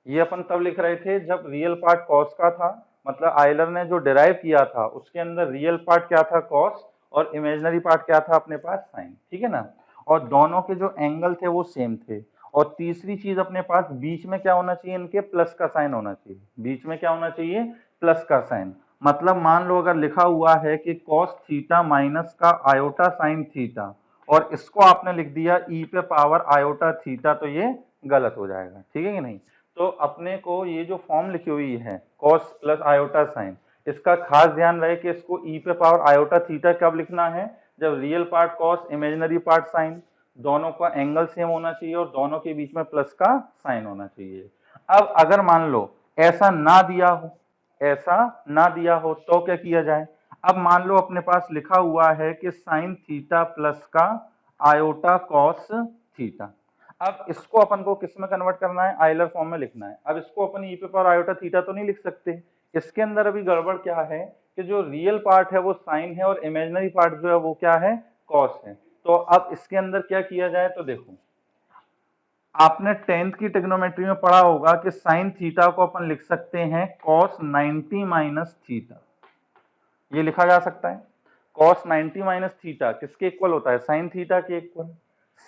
ये अपन तब लिख रहे थे जब रियल पार्ट कॉस का था, मतलब आयलर ने जो डिराइव किया था उसके अंदर रियल पार्ट क्या था कॉस और इमेजिनरी पार्ट क्या था अपने पास साइन, ठीक है ना। और दोनों के जो एंगल थे वो सेम थे। और तीसरी चीज अपने पास बीच में क्या होना चाहिए, इनके प्लस का साइन होना चाहिए, बीच में क्या होना चाहिए, प्लस का साइन। मतलब मान लो अगर लिखा हुआ है कि कॉस थीटा माइनस का आयोटा साइन थीटा और इसको आपने लिख दिया ई पे पावर आयोटा थीटा, तो ये गलत हो जाएगा, ठीक है कि नहीं। तो अपने को ये जो फॉर्म लिखी हुई है कॉस प्लस आयोटा साइन, इसका खास ध्यान रहे कि इसको ई पे पावर आयोटा थीटा कब लिखना है, जब real part cos imaginary part sine, दोनों का एंगल सेम होना चाहिए और दोनों के बीच में प्लस का साइन होना चाहिए। अब अगर मान लो ऐसा ना दिया हो, ऐसा ना दिया हो तो क्या किया जाए। अब मान लो अपने पास लिखा हुआ है कि साइन थीटा प्लस का आयोटा कॉस थीटा, अब इसको अपन को किस में कन्वर्ट करना है, आयलर फॉर्म में लिखना है। अब इसको अपन ई पे पावर आयोटा थीटा तो नहीं लिख सकते, इसके अंदर अभी गड़बड़ क्या है कि जो रियल पार्ट है वो साइन है और इमेजिनरी पार्ट जो है वो क्या है, कॉस है। तो अब इसके अंदर क्या किया जाए, तो देखो आपने 10th की ट्रिग्नोमेट्री में पढ़ा होगा कि साइन थीटा को अपन लिख सकते हैं कॉस 90 माइनस थीटा, ये लिखा जा सकता है। कॉस 90 माइनस थीटा किसके इक्वल होता है, साइन थीटा के इक्वल।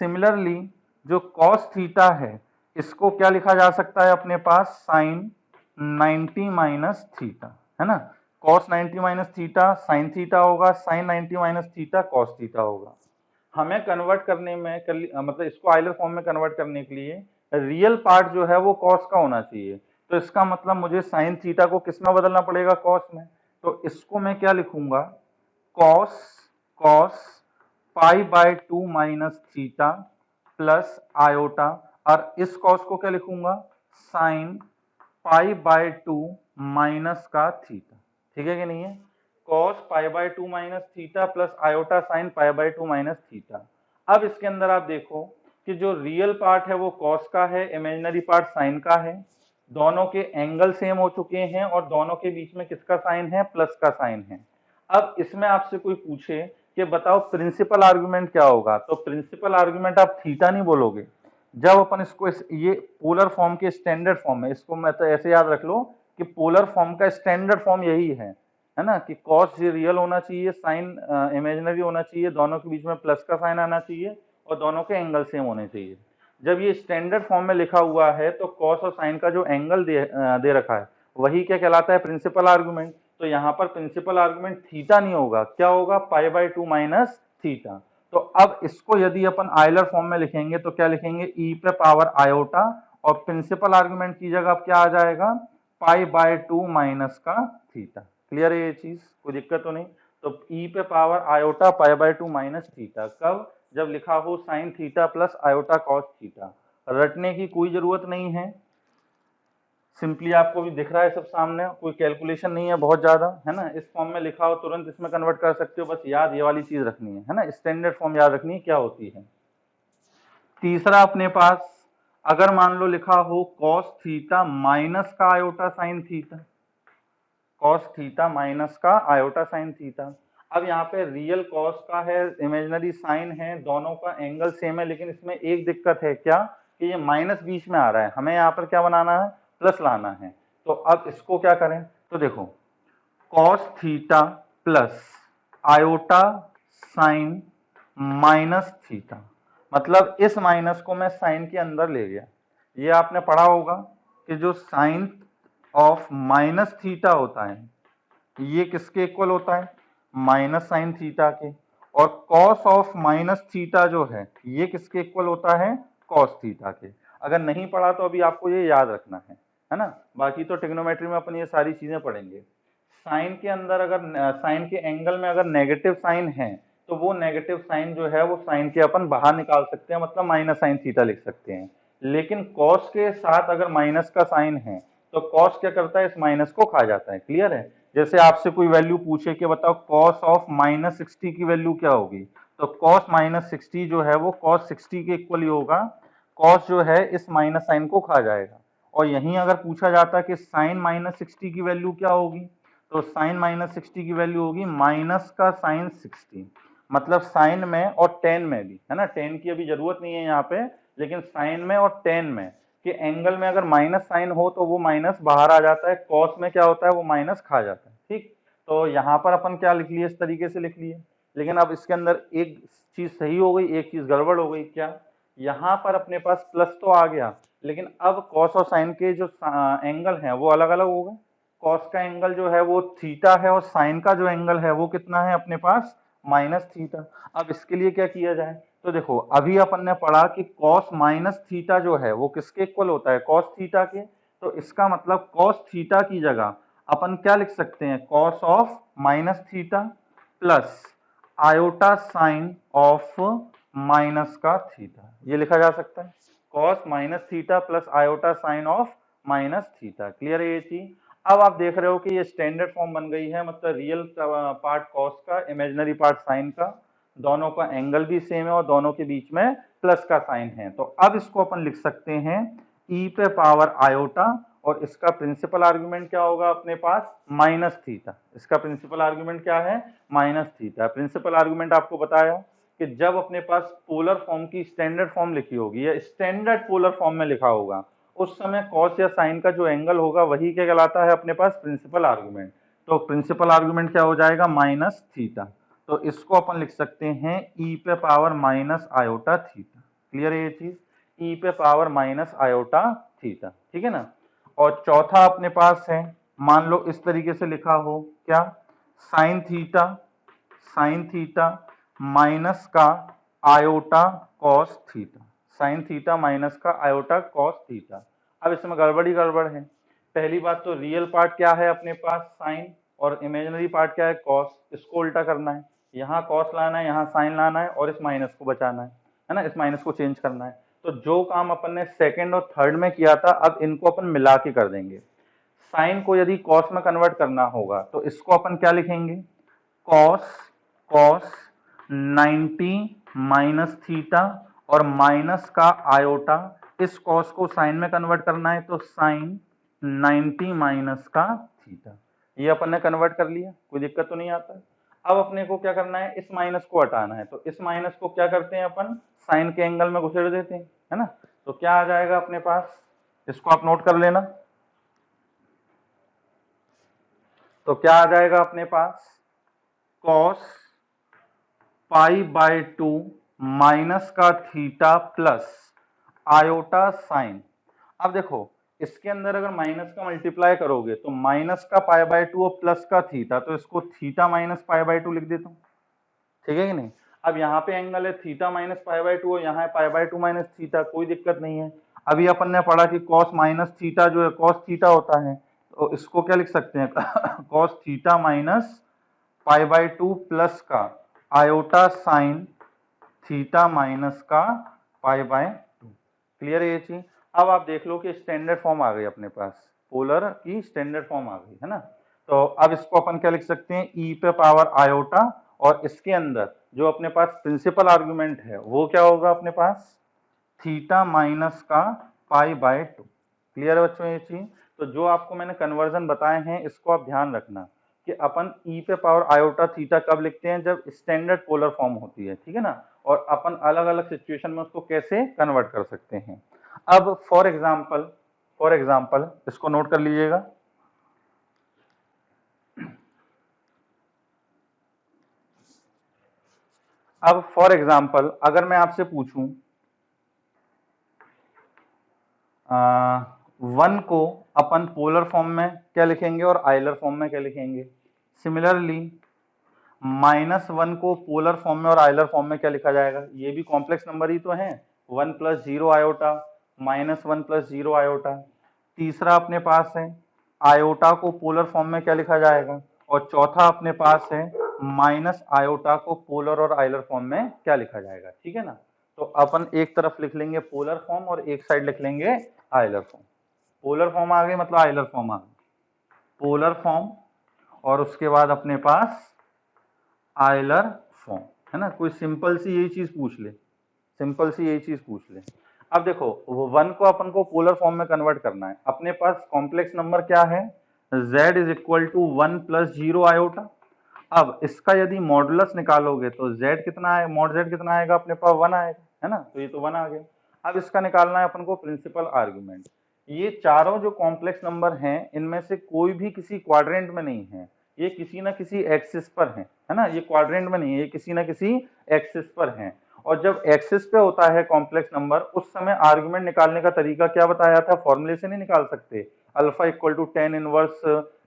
सिमिलरली जो कॉस थीटा है इसको क्या लिखा जा सकता है अपने पास, साइन 90 माइनस थीटा, है ना। Cos 90 minus theta sine theta होगा, sine 90 minus theta cos theta होगा। हमें कन्वर्ट करने में मतलब इसको आयलर फॉर्म में कन्वर्ट करने के लिए रियल पार्ट जो है वो कॉस का होना चाहिए, तो इसका मतलब मुझे साइन थीटा को किस में बदलना पड़ेगा, कॉस में। तो इसको मैं क्या लिखूंगा, cos cos pi by 2 minus theta plus iota, और इस कॉस को क्या लिखूंगा, साइन पाई बाय 2 माइनस का थीटा, ठीक है कि नहीं है। Cos pi by 2 minus theta plus iota sine pi by 2 minus theta. अब इसके अंदर आप देखो कि जो रियल पार्ट है वो कॉस का है, इमेजिनरी पार्ट साइन का है, दोनों के एंगल सेम हो चुके हैं और दोनों के बीच में किसका साइन है, प्लस का साइन है। अब इसमें आपसे कोई पूछे कि बताओ प्रिंसिपल आर्गुमेंट क्या होगा, तो प्रिंसिपल आर्गुमेंट आप थीटा नहीं बोलोगे। जब अपन इसको ये पोलर फॉर्म के स्टैंडर्ड फॉर्म में, इसको मैं तो ऐसे याद रख लो कि पोलर फॉर्म का स्टैंडर्ड फॉर्म यही है ना, कि कॉस रियल होना चाहिए, साइन इमेजिनरी होना चाहिए, दोनों के बीच में प्लस का साइन आना चाहिए और दोनों के एंगल सेम होने चाहिए। जब ये स्टैंडर्ड फॉर्म में लिखा हुआ है तो कॉस और साइन का जो एंगल दे रखा है वही क्या कहलाता है, प्रिंसिपल आर्गुमेंट। तो यहाँ पर प्रिंसिपल आर्गुमेंट थीटा नहीं होगा, क्या होगा, पाई बाय 2 माइनस थीटा। तो अब इसको यदि अपन आयलर फॉर्म में लिखेंगे तो क्या लिखेंगे, ई पे पावर आयोटा और प्रिंसिपल आर्गुमेंट की जगह अब क्या आ जाएगा, पाई बाय 2 माइनस का थीटा। क्लियर है ये चीज, कोई दिक्कत तो नहीं। तो ई पे power iota pi by 2 minus theta कब, जब लिखा हो sine theta plus iota cos theta. रटने की कोई जरूरत नहीं है, सिंपली आपको भी दिख रहा है सब सामने, कोई कैलकुलेशन नहीं है बहुत ज्यादा, है ना। इस फॉर्म में लिखा हो तुरंत इसमें कन्वर्ट कर सकते हो, बस याद ये वाली चीज रखनी है ना, स्टैंडर्ड फॉर्म याद रखनी है क्या होती है। तीसरा अपने पास अगर मान लो लिखा हो कॉस थीटा माइनस का iota sine theta, cos theta minus का आयोटा साइन थीटा। अब यहाँ पे रियल कॉस का है, इमेजिनरी साइन है, दोनों का एंगल सेम है, लेकिन इसमें एक दिक्कत है क्या कि ये माइनस बीच में आ रहा है, हमें यहाँ पर क्या बनाना है, प्लस लाना है। तो अब इसको क्या करें, तो देखो cos theta plus iota sine minus theta, मतलब इस माइनस को मैं साइन के अंदर ले गया। ये आपने पढ़ा होगा कि जो साइन ऑफ माइनस थीटा होता है ये किसके इक्वल होता है, माइनस साइन थीटा के। और कॉस ऑफ माइनस थीटा जो है ये किसके इक्वल होता है, कॉस थीटा के। अगर नहीं पढ़ा तो अभी आपको ये याद रखना है ना। बाकी तो ट्रिग्नोमेट्री में अपन ये सारी चीजें पढ़ेंगे। साइन के अंदर अगर साइन के एंगल में अगर नेगेटिव साइन है तो वो नेगेटिव साइन जो है वो साइन के अपन बाहर निकाल सकते हैं, मतलब माइनस साइन थीटा लिख सकते हैं। लेकिन कॉस के साथ अगर माइनस का साइन है तो कॉस क्या करता है, इस माइनस को खा जाता है। क्लियर है। जैसे आपसे कोई वैल्यू पूछे कि बताओ कॉस ऑफ -60 की वैल्यू क्या होगी, तो कॉस -60 जो है वो कॉस 60 के इक्वल ही होगा। कॉस जो है इस माइनस साइन को खा जाएगा। और यहीं अगर पूछा जाता कि साइन -60 की वैल्यू क्या होगी, तो साइन -60 की वैल्यू होगी माइनस का साइन 60। मतलब साइन में और टेन में भी, है ना, टेन की अभी जरूरत नहीं है यहाँ पे, लेकिन साइन में और टेन में कि एंगल में अगर माइनस साइन हो तो वो माइनस बाहर आ जाता है, कॉस में क्या होता है वो माइनस खा जाता है। ठीक, तो यहाँ पर अपन क्या लिख लिए, इस तरीके से लिख लिए। लेकिन अब इसके अंदर एक चीज सही हो गई, एक चीज गड़बड़ हो गई। क्या, यहाँ पर अपने पास प्लस तो आ गया, लेकिन अब कॉस और साइन के जो एंगल हैं वो अलग अलग हो गए। कॉस का एंगल जो है वो थीटा है और साइन का जो एंगल है वो कितना है अपने पास, माइनस थीटा। अब इसके लिए क्या किया जाए, तो देखो अभी अपन ने पढ़ा कि कॉस माइनस थीटा जो है वो किसके इक्वल होता है, कॉस थीटा के। तो इसका मतलब कॉस थीटा की जगह अपन क्या लिख सकते हैं, cos of minus theta plus iota sine of minus का थीटा, ये लिखा जा सकता है। Cos minus theta plus iota sine of minus theta. Clear है ये चीज। अब आप देख रहे हो कि ये स्टैंडर्ड फॉर्म बन गई है, मतलब रियल पार्ट कॉस का, इमेजिनरी पार्ट साइन का, दोनों का एंगल भी सेम है और दोनों के बीच में प्लस का साइन है। तो अब इसको अपन लिख सकते हैं ई पे पावर आयोटा, और इसका प्रिंसिपल आर्गुमेंट क्या होगा अपने पास, माइनस थीटा। इसका प्रिंसिपल आर्गुमेंट क्या है, माइनस थीटा। प्रिंसिपल आर्गुमेंट आपको बताया कि जब अपने पास पोलर फॉर्म की स्टैंडर्ड फॉर्म लिखी होगी या स्टैंडर्ड पोलर फॉर्म में लिखा होगा, उस समय कॉस या साइन का जो एंगल होगा वही क्या कहलाता है अपने पास, प्रिंसिपल आर्गुमेंट। तो प्रिंसिपल आर्गुमेंट क्या हो जाएगा, माइनस थीटा। तो इसको अपन लिख सकते हैं ई पे power minus iota theta. Clear है ये चीज, ई पे पावर माइनस आयोटा थीटा, ठीक है ना। और चौथा अपने पास है, मान लो इस तरीके से लिखा हो, क्या, साइन थीटा माइनस का iota cos theta, sine theta minus का आयोटा कॉस थीटा। अब इसमें गड़बड़ी गड़बड़ है। पहली बात तो रियल पार्ट क्या है अपने पास, साइन, और इमेजिनरी पार्ट क्या है, कॉस। इसको उल्टा करना है, यहाँ कॉस लाना है, यहाँ साइन लाना है, और इस माइनस को बचाना है ना, इस माइनस को चेंज करना है। तो जो काम अपन ने सेकंड और थर्ड में किया था, अब इनको अपन मिला के कर देंगे। साइन को यदि कॉस में कन्वर्ट करना होगा तो इसको अपन क्या लिखेंगे, कॉस कॉस 90 माइनस थीटा, और माइनस का आयोटा, इस कॉस को साइन में कन्वर्ट करना है तो साइन 90 माइनस का थीटा। ये अपन ने कन्वर्ट कर लिया, कोई दिक्कत तो नहीं आता। अब अपने को क्या करना है, इस माइनस को हटाना है। तो इस माइनस को क्या करते हैं अपन, साइन के एंगल में घुसेड़ देते हैं, है ना। तो क्या आ जाएगा अपने पास, इसको आप नोट कर लेना। तो क्या आ जाएगा अपने पास, कॉस पाई बाय 2 माइनस का थीटा प्लस आयोटा साइन। अब देखो इसके अंदर अगर माइनस का मल्टीप्लाई करोगे तो माइनस का पाई बाय 2 और प्लस का थीटा, तो इसको थीटा माइनस पाई बाय 2 लिख देता हूं, ठीक है कि नहीं। अब यहाँ पे एंगल है थीटा माइनस पाई बाय 2 और यहाँ है पाई बाय 2 माइनस थीटा, कोई दिक्कत नहीं है। अभी अपन ने पढ़ा कि कॉस माइनस थीटा जो है कॉस थीटा होता है, तो इसको क्या लिख सकते हैं cos theta minus pi by 2 plus का आयोटा साइन थीटा माइनस का पाई बाय 2। क्लियर है ये चीज। अब आप देख लो कि स्टैंडर्ड फॉर्म आ गई अपने पास, पोलर की स्टैंडर्ड फॉर्म आ गई, है ना। तो अब इसको अपन क्या लिख सकते हैं, ई पे पावर आयोटा, और इसके अंदर जो अपने पास प्रिंसिपल आर्गुमेंट है वो क्या होगा अपने पास, थीटा माइनस का पाई बाय 2। क्लियर है बच्चों ये चीज। तो जो आपको मैंने कन्वर्जन बताए हैं इसको आप ध्यान रखना कि अपन ई पे पावर आयोटा थीटा कब लिखते हैं, जब स्टैंडर्ड पोलर फॉर्म होती है, ठीक है ना। और अपन अलग अलग सिचुएशन में उसको कैसे कन्वर्ट कर सकते हैं। अब फॉर एग्जाम्पल इसको नोट कर लीजिएगा। अब फॉर एग्जाम्पल अगर मैं आपसे पूछूं 1 को अपन पोलर फॉर्म में क्या लिखेंगे और आइलर फॉर्म में क्या लिखेंगे। सिमिलरली -1 को पोलर फॉर्म में और आइलर फॉर्म में क्या लिखा जाएगा। ये भी कॉम्प्लेक्स नंबर ही तो है, 1 + 0 आयोटा, -1 + 0 आयोटा। तीसरा अपने पास है आयोटा को पोलर फॉर्म में क्या लिखा जाएगा, और चौथा अपने पास है माइनस आयोटा को पोलर और आइलर फॉर्म में क्या लिखा जाएगा। ठीक है ना, तो अपन एक तरफ लिख लेंगे पोलर फॉर्म और एक साइड लिख लेंगे आइलर फॉर्म। पोलर फॉर्म आ गई मतलब आइलर फॉर्म आ गई, पोलर फॉर्म और उसके बाद अपने पास आइलर फॉर्म, है ना। कोई सिंपल सी यही चीज पूछ ले, सिंपल सी यही चीज पूछ ले। अब देखो 1 को अपन को पोलर फॉर्म में कन्वर्ट करना है, अपने पास कॉम्प्लेक्स नंबर क्या है, z = 1 + 0 आयोटा। अब इसका यदि मॉडुलस निकालोगे तो z कितना है, मॉड z कितना आएगा अपने पास 1 आएगा, है ना, तो ये तो 1 आ गया। अब इसका निकालना है अपन को प्रिंसिपल आर्गुमेंट। ये चारों जो कॉम्प्लेक्स नंबर हैं इनमें से कोई भी किसी क्वाड्रेंट में नहीं है, ये किसी ना किसी एक्सिस पर है ना, ये क्वाड्रेंट में नहीं है, ये किसी ना किसी एक्सिस पर है। और जब एक्सिस पे होता है कॉम्प्लेक्स नंबर उस समय आर्गुमेंट निकालने का तरीका क्या बताया था, फॉर्मूले से नहीं निकाल सकते, alpha = tan inverse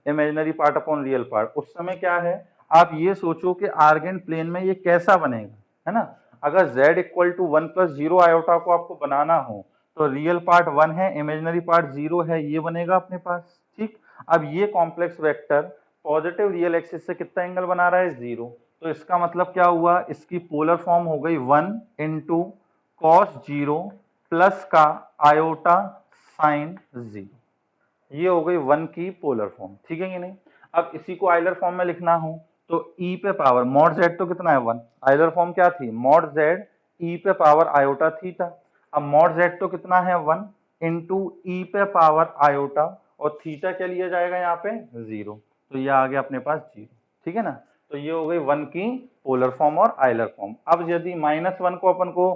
imaginary part upon real part. उस समय क्या है, आप ये सोचो कि आर्गेंट प्लेन में ये कैसा बनेगा, है ना। अगर z = 1 + 0 आयोटा को आपको बनाना हो तो रियल पार्ट 1 है, इमेजिनरी पार्ट 0 है, ये बनेगा अपने पास। ठीक, अब ये complex vector positive real axis से कितना एंगल बना रहा है, 0। तो इसका मतलब क्या हुआ, इसकी पोलर फॉर्म हो गई 1 × cos 0 प्लस का आयोटा sin 0, ये हो गई 1 की पोलर फॉर्म। ठीक है कि नहीं। अब इसी को आइलर फॉर्म में लिखना हो तो e पे पावर मॉड z तो कितना है 1, आइलर फॉर्म क्या थी, मॉड z e पे पावर आयोटा थीटा। अब मॉड z तो कितना है 1 × e पे पावर आयोटा, और थीटा क्या लिया जाएगा यहाँ पे 0, तो ये आ गया अपने पास 0। ठीक है ना, तो ये हो गई 1 की पोलर फॉर्म और आइलर फॉर्म। अब यदि -1 को अपन को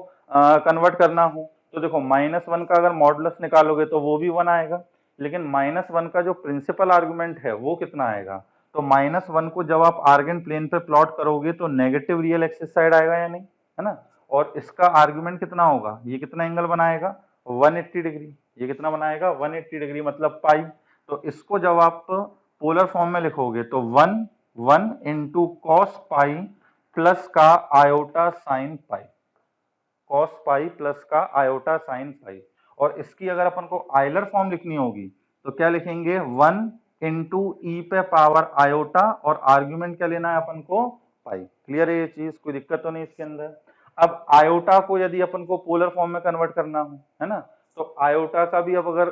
कन्वर्ट करना हो तो देखो -1 का अगर मॉडुलस निकालोगे तो वो भी 1 आएगा, लेकिन -1 का जो प्रिंसिपल आर्गुमेंट है वो कितना आएगा, तो -1 को जब आप आर्गेंट प्लेन पे प्लॉट करोगे तो नेगेटिव रियल एक्सिस साइड आएगा या नहीं, है ना। और इसका आर्गुमेंट कितना होगा, ये कितना एंगल बनाएगा 180 डिग्री, ये कितना बनाएगा 180 डिग्री मतलब पाई। तो इसको जब आप पोलर फॉर्म में लिखोगे तो 1 × cos पाई प्लस का आयोटा साइन पाई, cos पाई प्लस का आयोटा साइन पाई। और इसकी अगर अपन को आइलर फॉर्म लिखनी होगी तो क्या लिखेंगे 1 × e पे पावर आयोटा, और आर्गुमेंट क्या लेना है अपन को पाई। क्लियर है ये चीज, कोई दिक्कत तो नहीं इसके अंदर। अब आयोटा को यदि अपन को पोलर फॉर्म में कन्वर्ट करना हो, है ना, तो आयोटा का भी अब अगर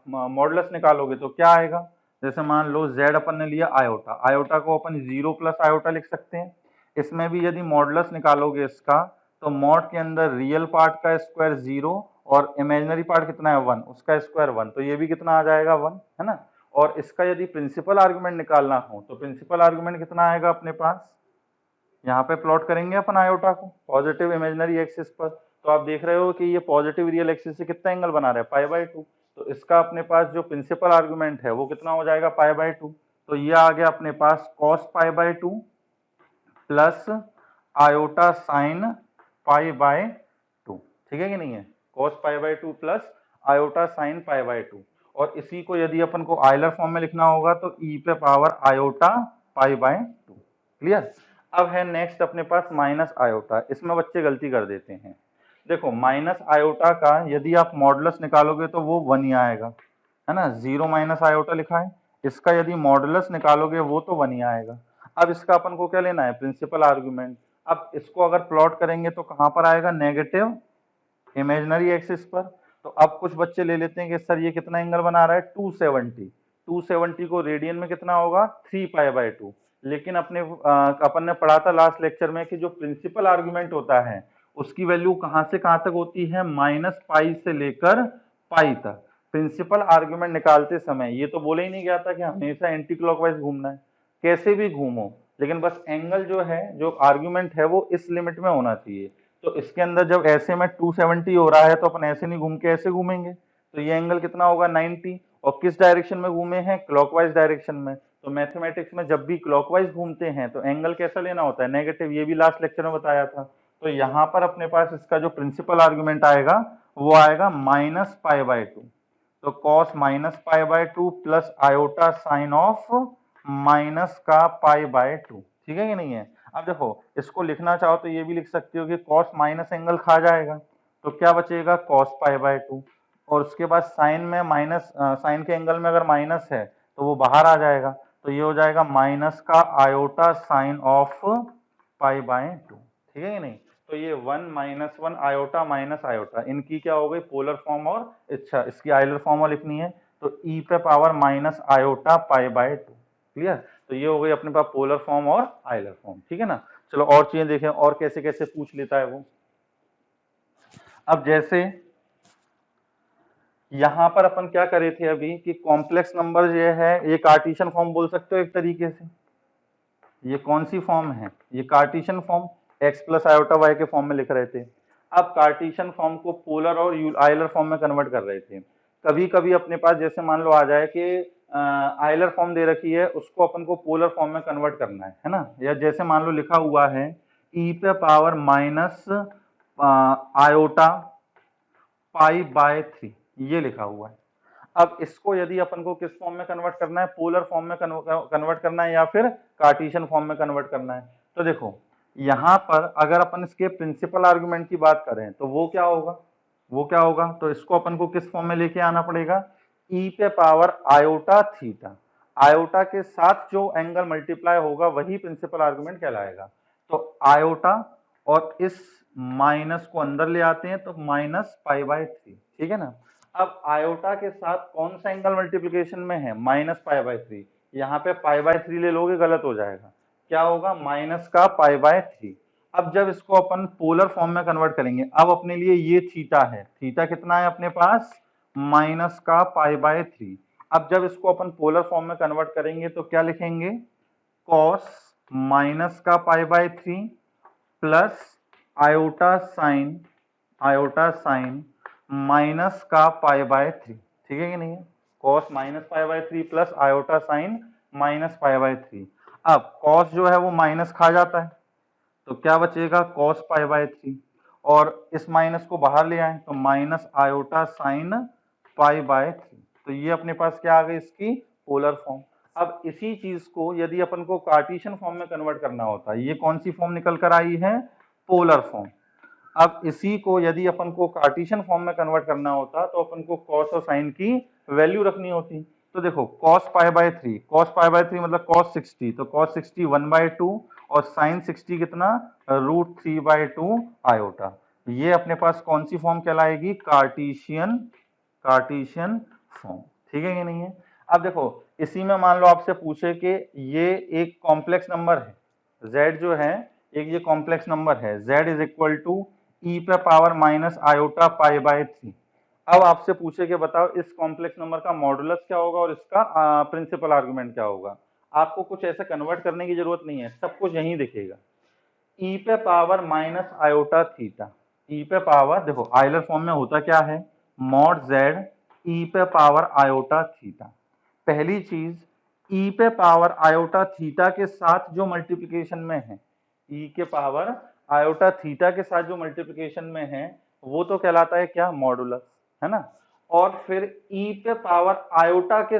मॉडुलस निकालोगे तो क्या आएगा, जैसे मान लो z अपन ने लिया आयोटा, आयोटा को अपन 0 + आयोटा लिख सकते हैं। इसमें भी यदि मॉडुलस निकालोगे इसका तो मॉड के अंदर रियल पार्ट का स्क्वायर 0 और इमेजिनरी पार्ट कितना है 1, उसका स्क्वायर 1, तो ये भी कितना आ जाएगा 1, है ना। और इसका यदि प्रिंसिपल आर्गुमेंट निकालना हो तो प्रिंसिपल आर्गुमेंट कितना आएगा अपने पास, यहाँ पे प्लॉट करेंगे अपन आयोटा को पॉजिटिव इमेजिनरी एक्सिस पर, तो आप देख रहे हो कि ये पॉजिटिव रियल एक्सिस से कितना एंगल बना रहा है π/2, तो इसका अपने पास जो प्रिंसिपल आर्गुमेंट है वो कितना हो जाएगा π/2। तो ये आ गया अपने पास cos π/2 प्लस आयोटा साइन π/2। ठीक है कि नहीं है, cos π/2 प्लस आयोटा साइन π/2। और इसी को यदि अपन को आइलर फॉर्म में लिखना होगा तो e पे पावर आयोटा π/2। क्लियर। अब है नेक्स्ट अपने पास माइनस आयोटा, इसमें बच्चे गलती कर देते हैं। देखो माइनस आयोटा का यदि आप मॉडुलस निकालोगे तो वो 1 ही आएगा, है ना, 0 माइनस आयोटा लिखा है, इसका यदि मॉडुलस निकालोगे वो तो 1 ही आएगा। अब इसका अपन को क्या लेना है, प्रिंसिपल आर्गुमेंट। अब इसको अगर प्लॉट करेंगे तो कहां पर आएगा, नेगेटिव इमेजिनरी एक्सिस पर। तो अब कुछ बच्चे ले लेते हैं कि सर ये कितना एंगल बना रहा है 270, 270 को रेडियन में कितना होगा 3π/2। लेकिन अपन ने पढ़ा था लास्ट लेक्चर में कि जो प्रिंसिपल आर्गुमेंट होता है उसकी वैल्यू कहां से कहां तक होती है, -π से लेकर पाई तक। प्रिंसिपल आर्गुमेंट निकालते समय ये तो बोले ही नहीं गया था कि हमेशा एंटी क्लॉकवाइज घूमना है, कैसे भी घूमो, लेकिन बस एंगल जो है, जो आर्गुमेंट है वो इस लिमिट में होना चाहिए। तो इसके अंदर जब ऐसे में 270 हो रहा है तो अपन ऐसे नहीं घूम के ऐसे घूमेंगे, तो ये एंगल कितना होगा 90, और किस डायरेक्शन में घूमे हैं, क्लॉकवाइज डायरेक्शन में, तो मैथमेटिक्स में जब भी क्लॉकवाइज घूमते हैं तो एंगल कैसा लेना होता है, नेगेटिव, ये भी लास्ट लेक्चर में बताया था। तो यहाँ पर अपने पास इसका जो प्रिंसिपल आर्गुमेंट आएगा वो आएगा -π/2। तो cos -π/2 plus iota sine of minus का π/2, ठीक है कि नहीं है। अब देखो इसको लिखना चाहो तो ये भी लिख सकते हो कि cos माइनस एंगल खा जाएगा तो क्या बचेगा cos π/2, और उसके बाद साइन में माइनस, साइन के एंगल में अगर माइनस है तो वो बाहर आ जाएगा, तो ये हो जाएगा माइनस का आयोटा साइन ऑफ π/2, ठीक है कि नहीं। तो ये 1 - 1 आयोटा माइनस आयोटा, इनकी क्या हो गई पोलर फॉर्म, और अच्छा इसकी आइलर फॉर्म लिखनी है तो e पे पावर माइनस आयोटा π/2, क्लियर। तो ये हो गई अपने पास पोलर फॉर्म और आइलर फॉर्म, ठीक है ना। चलो और चीजें देखें और कैसे कैसे पूछ लेता है वो। अब जैसे यहां पर अपन क्या करे थे अभी कि कॉम्प्लेक्स नंबर जो है ये कार्टेशियन फॉर्म बोल सकते हो एक तरीके से। ये कौन सी फॉर्म है, ये Cartesian form, x plus iota y के फॉर्म में लिख रहे थे। अब कार्टेशियन फॉर्म को पोलर और आइलर फॉर्म में कन्वर्ट कर रहे थे। कभी कभी अपने पास जैसे मान लो आ जाए कि आइलर फॉर्म दे रखी है, उसको अपन को पोलर फॉर्म में कन्वर्ट करना है ना। या जैसे मान लो लिखा हुआ है e पे पावर माइनस आयोटा π/3, ये लिखा हुआ है। अब इसको यदि अपन को किस फॉर्म में कन्वर्ट करना है, पोलर फॉर्म में कन्वर्ट करना है या फिर कार्टेशियन फॉर्म में कन्वर्ट करना है। तो देखो यहां पर अगर अपन इसके प्रिंसिपल आर्गुमेंट की बात करें तो वो क्या होगा, तो इसको अपन को किस फॉर्म में लेके आना पड़ेगा, e पे पावर आयोटा थीटा, आयोटा के साथ जो एंगल मल्टीप्लाई होगा वही प्रिंसिपल आर्गुमेंट कहलाएगा। तो आयोटा और इस माइनस को अंदर ले आते हैं तो -π/3, ठीक है ना। अब आयोटा के साथ कौन सा एंगल मल्टीप्लिकेशन में है, -π/3, यहाँ पे π/3 ले लोगे गलत हो जाएगा, क्या होगा माइनस का π/3। अब जब इसको अपन पोलर फॉर्म में कन्वर्ट करेंगे, अब अपने लिए ये थीटा है, थीटा कितना है अपने पास माइनस का π/3। अब जब इसको अपन पोलर फॉर्म में कन्वर्ट करेंगे तो क्या लिखेंगे, cos माइनस का π/3 प्लस आयोटा साइन माइनस का π/3, ठीक है कि नहीं है, cos -π/3 plus iota sine minus π/3। अब cos जो है वो माइनस खा जाता है तो क्या बचेगा cos π/3, और इस माइनस को बाहर ले आए तो माइनस आयोटा साइन π/3। तो ये अपने पास क्या आ गई इसकी पोलर फॉर्म। अब इसी चीज को यदि अपन को कार्टेशियन फॉर्म में कन्वर्ट करना होता है, ये कौन सी फॉर्म निकल कर आई है, पोलर फॉर्म। अब इसी को यदि अपन को कार्टेशियन फॉर्म में कन्वर्ट करना होता तो अपन को cos और sin की वैल्यू रखनी होती। तो देखो cos π/3 मतलब cos 60, तो cos 60 1/2 और sin 60 कितना √3/2 आयोटा। ये अपने पास कौन सी फॉर्म कहलाएगी, कार्टेशियन फॉर्म, ठीक है कि नहीं है। अब देखो इसी में मान लो आपसे पूछे कि ये एक कॉम्प्लेक्स नंबर है, z जो है एक ये कॉम्प्लेक्स नंबर है, z is equal to e पे पावर माइनस आयोटा π/3। अब आपसे पूछे कि बताओ इस कॉम्प्लेक्स नंबर का मॉडुलस क्या होगा और इसका प्रिंसिपल आर्गुमेंट क्या होगा। आपको कुछ ऐसे कन्वर्ट करने की जरूरत नहीं है, सब कुछ यहीं दिखेगा। e पे power minus iota theta, e पे पावर देखो आइलर फॉर्म में होता क्या है, मॉड z e पे पावर आयोटा थीटा। पहली चीज e पे पावर आयोटा थीटा के साथ जो मल्टीप्लिकेशन में है, e के पावर आयोटा थीटा के साथ जो मल्टीप्लिकेशन में है वो तो कहलाता है क्या, मॉडुलस, है ना। और फिर e पे पावर आयोटा के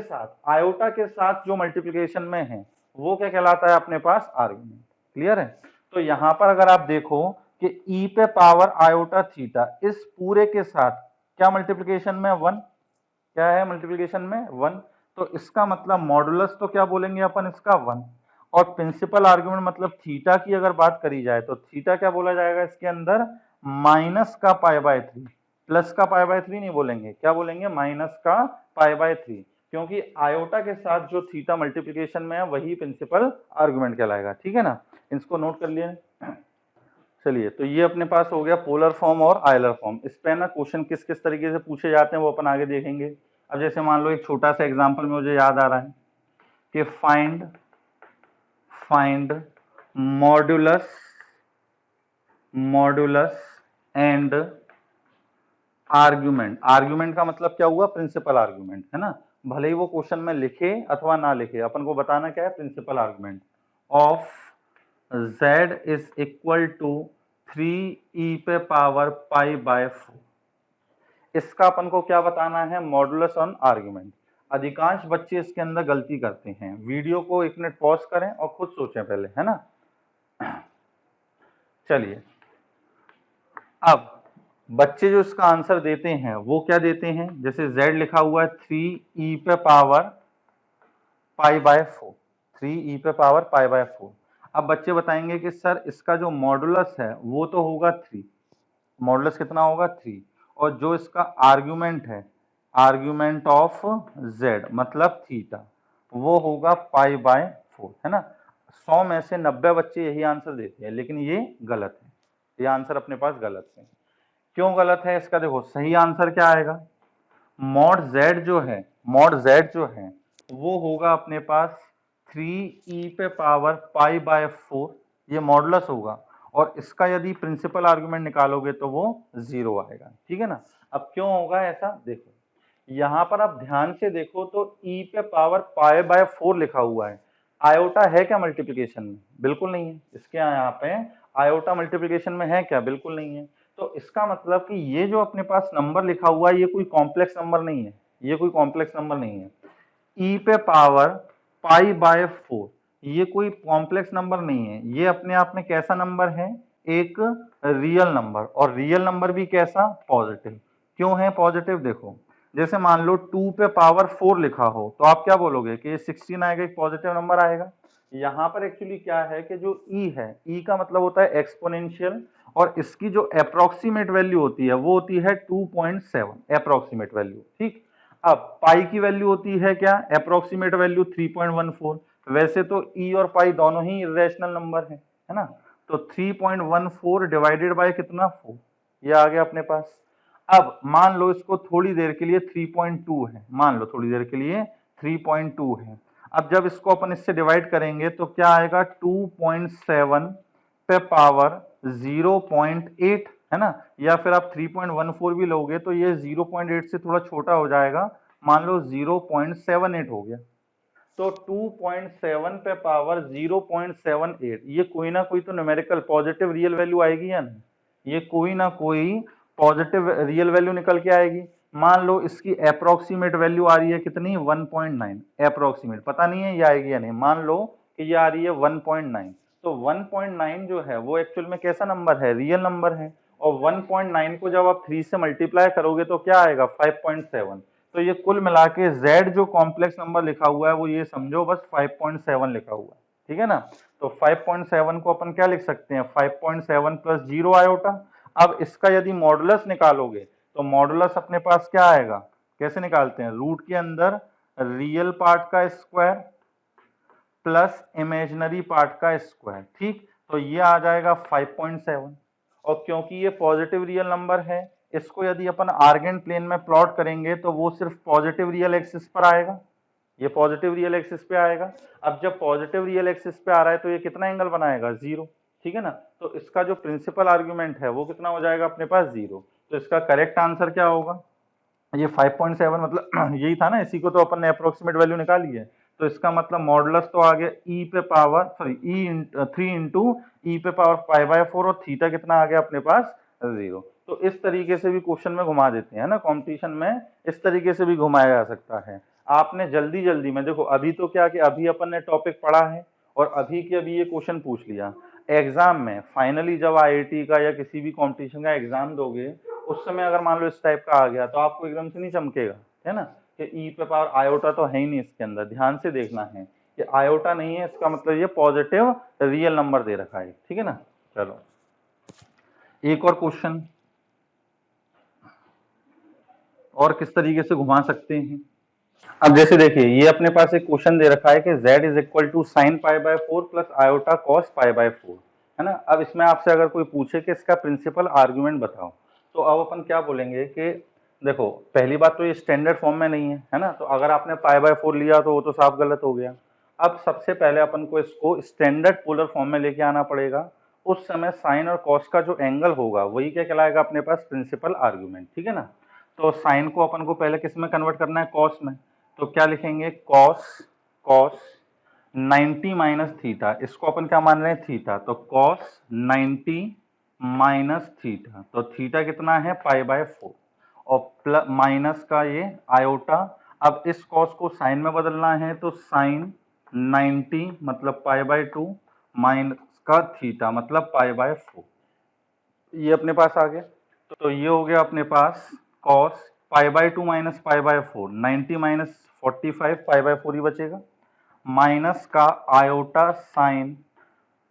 साथ जो मल्टीप्लिकेशन में है वो क्या कहलाता है अपने पास, आर्गुमेंट, क्लियर है। तो यहां पर अगर आप देखो कि e पे पावर आयोटा थीटा इस पूरे के साथ क्या मल्टीप्लिकेशन में 1, क्या है मल्टीप्लिकेशन में 1, तो इसका मतलब मॉडुलस तो क्या बोलेंगे अपन इसका 1, और प्रिंसिपल आर्गुमेंट मतलब थीटा की अगर बात करी जाए तो थीटा क्या बोला जाएगा इसके अंदर, माइनस का π/3, प्लस का π/3 नहीं बोलेंगे, क्या बोलेंगे माइनस का π/3, क्योंकि आयोटा के साथ जो थीटा मल्टीप्लिकेशन में है वही प्रिंसिपल आर्गुमेंट कहलाएगा, ठीक है ना। इसको नोट कर लिए। चलिए तो ये अपने पास हो गया पोलर फॉर्म और आइलर फॉर्म। इस पे ना क्वेश्चन किस किस तरीके से पूछे जाते हैं वो अपन आगे देखेंगे। अब जैसे मान लो एक छोटा सा एग्जांपल मुझे याद आ रहा है कि find modulus and argument. Argument का मतलब क्या हुआ, प्रिंसिपल आर्गुमेंट, है ना। भले ही वो क्वेश्चन में लिखे अथवा ना लिखे, अपन को बताना क्या है, principal argument of z is equal to 3e पे पावर पाई बाय 4। इसका अपन को क्या बताना है, मॉडुलस ऑन आर्गुमेंट। अधिकांश बच्चे इसके अंदर गलती करते हैं। वीडियो को 1 मिनट पॉज करें और खुद सोचें पहले, है ना। चलिए, अब बच्चे जो इसका आंसर देते हैं वो क्या देते हैं, जैसे z लिखा हुआ है 3e पे पावर पाई बाय 4, 3e पे पावर पाई बाय 4। अब बच्चे बताएंगे कि सर इसका जो मॉडुलस है वो तो होगा 3, मॉडुलस कितना होगा 3, और जो इसका आर्ग्यूमेंट है, आर्ग्यूमेंट ऑफ z मतलब थीटा, वो होगा पाई बाय 4, है ना। 100 में से 90 बच्चे यही आंसर देते हैं, लेकिन ये गलत है, ये आंसर अपने पास गलत है। क्यों गलत है इसका, देखो सही आंसर क्या आएगा, मॉड z जो है, मॉड z जो है वो होगा अपने पास 3e पे पावर पाई बाय 4, ये मॉडुलस होगा, और इसका यदि प्रिंसिपल आर्गुमेंट निकालोगे तो वो 0 आएगा, ठीक है ना। अब क्यों होगा ऐसा, देखो यहां पर आप ध्यान से देखो तो e पे पावर पाई बाय 4 लिखा हुआ है, आयोटा है क्या मल्टीप्लिकेशन में, बिल्कुल नहीं है। इसके यहाँ पे आयोटा मल्टीप्लिकेशन में है क्या, बिल्कुल नहीं है। तो इसका मतलब कि ये जो अपने पास नंबर लिखा हुआ है ये कोई कॉम्प्लेक्स नंबर नहीं है, ये कोई कॉम्प्लेक्स नंबर नहीं है। e पे पावर पाई बाय 4 ये कोई कॉम्प्लेक्स नंबर नहीं है, ये अपने आप में कैसा नंबर है, एक रियल नंबर, और रियल नंबर भी कैसा, पॉजिटिव। क्यों है पॉजिटिव, देखो जैसे मान लो 2 पे पावर 4 लिखा हो तो आप क्या बोलोगे कि ये 16 आएगा, एक पॉजिटिव नंबर आएगा। यहाँ पर एक्चुअली क्या है कि जो e है, e का मतलब होता है एक्सपोनेंशियल, और इसकी जो अप्रोक्सीमेट वैल्यू होती है वो होती है 2.7 अप्रोक्सीमेट वैल्यू, ठीक। अब पाई की वैल्यू होती है क्या, अप्रोक्सीमेट वैल्यू 3.14। वैसे तो e और पाई दोनों ही इरेशनल नंबर है ना। तो 3.14 डिवाइडेड बाय कितना, 4, ये आ गया अपने पास। अब मान लो इसको थोड़ी देर के लिए 3.2 है, मान लो थोड़ी देर के लिए 3.2 है। अब जब इसको अपन इससे डिवाइड करेंगे तो क्या आएगा, 2.7 पे पावर 0.8, है ना। या फिर आप 3.14 भी लोगे तो ये 0.8 से थोड़ा छोटा हो जाएगा, मान लो 0.78 हो गया। तो 2.7 पे पावर 0.78, ये कोई ना कोई तो न्यूमेरिकल पॉजिटिव रियल वैल्यू आएगी या नहीं, ये कोई ना कोई पॉजिटिव रियल वैल्यू निकल के आएगी। मान लो इसकी अप्रोक्सीमेट वैल्यू आ रही है कितनी, 1.9, अप्रोक्सीमेट पता नहीं है ये आएगी या नहीं, मान लो कि ये आ रही है 1.9। तो 1.9 जो है वो एक्चुअल में कैसा नंबर है, रियल नंबर है, और 1.9 को जब आप 3 से मल्टीप्लाई करोगे तो क्या आएगा, 5.7। तो ये कुल मिला के z जो कॉम्प्लेक्स नंबर लिखा हुआ है वो ये समझो बस 5.7 लिखा हुआ है, ठीक है ना। तो 5.7 को अपन क्या लिख सकते हैं, 5.7 प्लस 0 आयोटा। अब इसका यदि मॉडुलस निकालोगे तो मॉडुलस अपने पास क्या आएगा, कैसे निकालते हैं, रूट के अंदर रियल पार्ट का स्क्वायर प्लस इमेजिनरी पार्ट का स्क्वायर, ठीक। तो ये आ जाएगा 5.7, और क्योंकि ये पॉजिटिव रियल नंबर है, इसको यदि अपन आर्गेन प्लेन में प्लॉट करेंगे तो वो सिर्फ पॉजिटिव रियल एक्सिस पर आएगा, ये पॉजिटिव रियल एक्सिस पे आएगा। अब जब पॉजिटिव रियल एक्सिस पे आ रहा है तो ये कितना एंगल बनाएगा, 0, ठीक है ना। तो इसका जो प्रिंसिपल आर्ग्यूमेंट है वो कितना हो जाएगा अपने पास, 0। तो इसका करेक्ट आंसर क्या होगा, ये 5.7 मतलब यही था ना, इसी को तो अपन ने अप्रोक्सीमेट वैल्यू निकाली है। तो इसका मतलब मॉडुलस तो आ गया e पे पावर सॉरी 3 इंटू ई पे पावर पाई बाय 4, और थीटा कितना आ गया अपने पास, 0। तो इस तरीके से भी क्वेश्चन में घुमा देते हैं ना, कंपटीशन में इस तरीके से भी घुमाया जा सकता है। आपने जल्दी जल्दी में देखो, अभी तो क्या कि अभी अपन ने टॉपिक पढ़ा है और अभी के अभी ये क्वेश्चन पूछ लिया। एग्जाम में फाइनली जब IIT का या किसी भी कंपटीशन का एग्जाम दोगे उस समय अगर मान लो इस टाइप का आ गया तो आपको एकदम से नहीं चमकेगा, है ना, कि ई पे पावर आयोटा तो है ही नहीं इसके अंदर। ध्यान से देखना है कि आयोटा नहीं है, इसका मतलब ये पॉजिटिव रियल नंबर दे रखा है, ठीक है ना। चलो एक और क्वेश्चन, और किस तरीके से घुमा सकते हैं। अब जैसे देखिए ये अपने पास एक क्वेश्चन दे रखा है कि z is equal to sine pi by 4 plus iota cos pi by 4, है ना। अब इसमें आपसे अगर कोई पूछे कि इसका प्रिंसिपल आर्गुमेंट बताओ, तो अब अपन क्या बोलेंगे कि देखो पहली बात तो ये स्टैंडर्ड फॉर्म में नहीं है ना, तो अगर आपने पाई बाय 4 लिया तो वो तो साफ गलत हो गया। अब सबसे पहले अपन को इसको स्टैंडर्ड पोलर फॉर्म में लेके आना पड़ेगा। उस समय साइन और कॉस का जो एंगल होगा वही क्या कहलाएगा अपने पास, प्रिंसिपल आर्गुमेंट, ठीक है ना। तो साइन को अपन को पहले किस में कन्वर्ट करना है, कॉस में। तो क्या लिखेंगे, कॉस कॉस 90 माइनस थीटा, इसको अपन क्या मान रहे हैं, थीटा, तो कॉस 90 माइनस थीटा, तो थीटा कितना है, पाई बाय 4, और प्लस माइनस का ये आयोटा। अब इस कॉस को साइन में बदलना है, तो साइन 90 मतलब पाई बाय 2 माइनस का थीटा मतलब पाई बाय 4, ये अपने पास आ गया। तो ये हो गया अपने पास cos pi by 2 minus pi by 4, 90 minus 45 pi by 4 ही बचेगा, माइनस का आयोटा साइन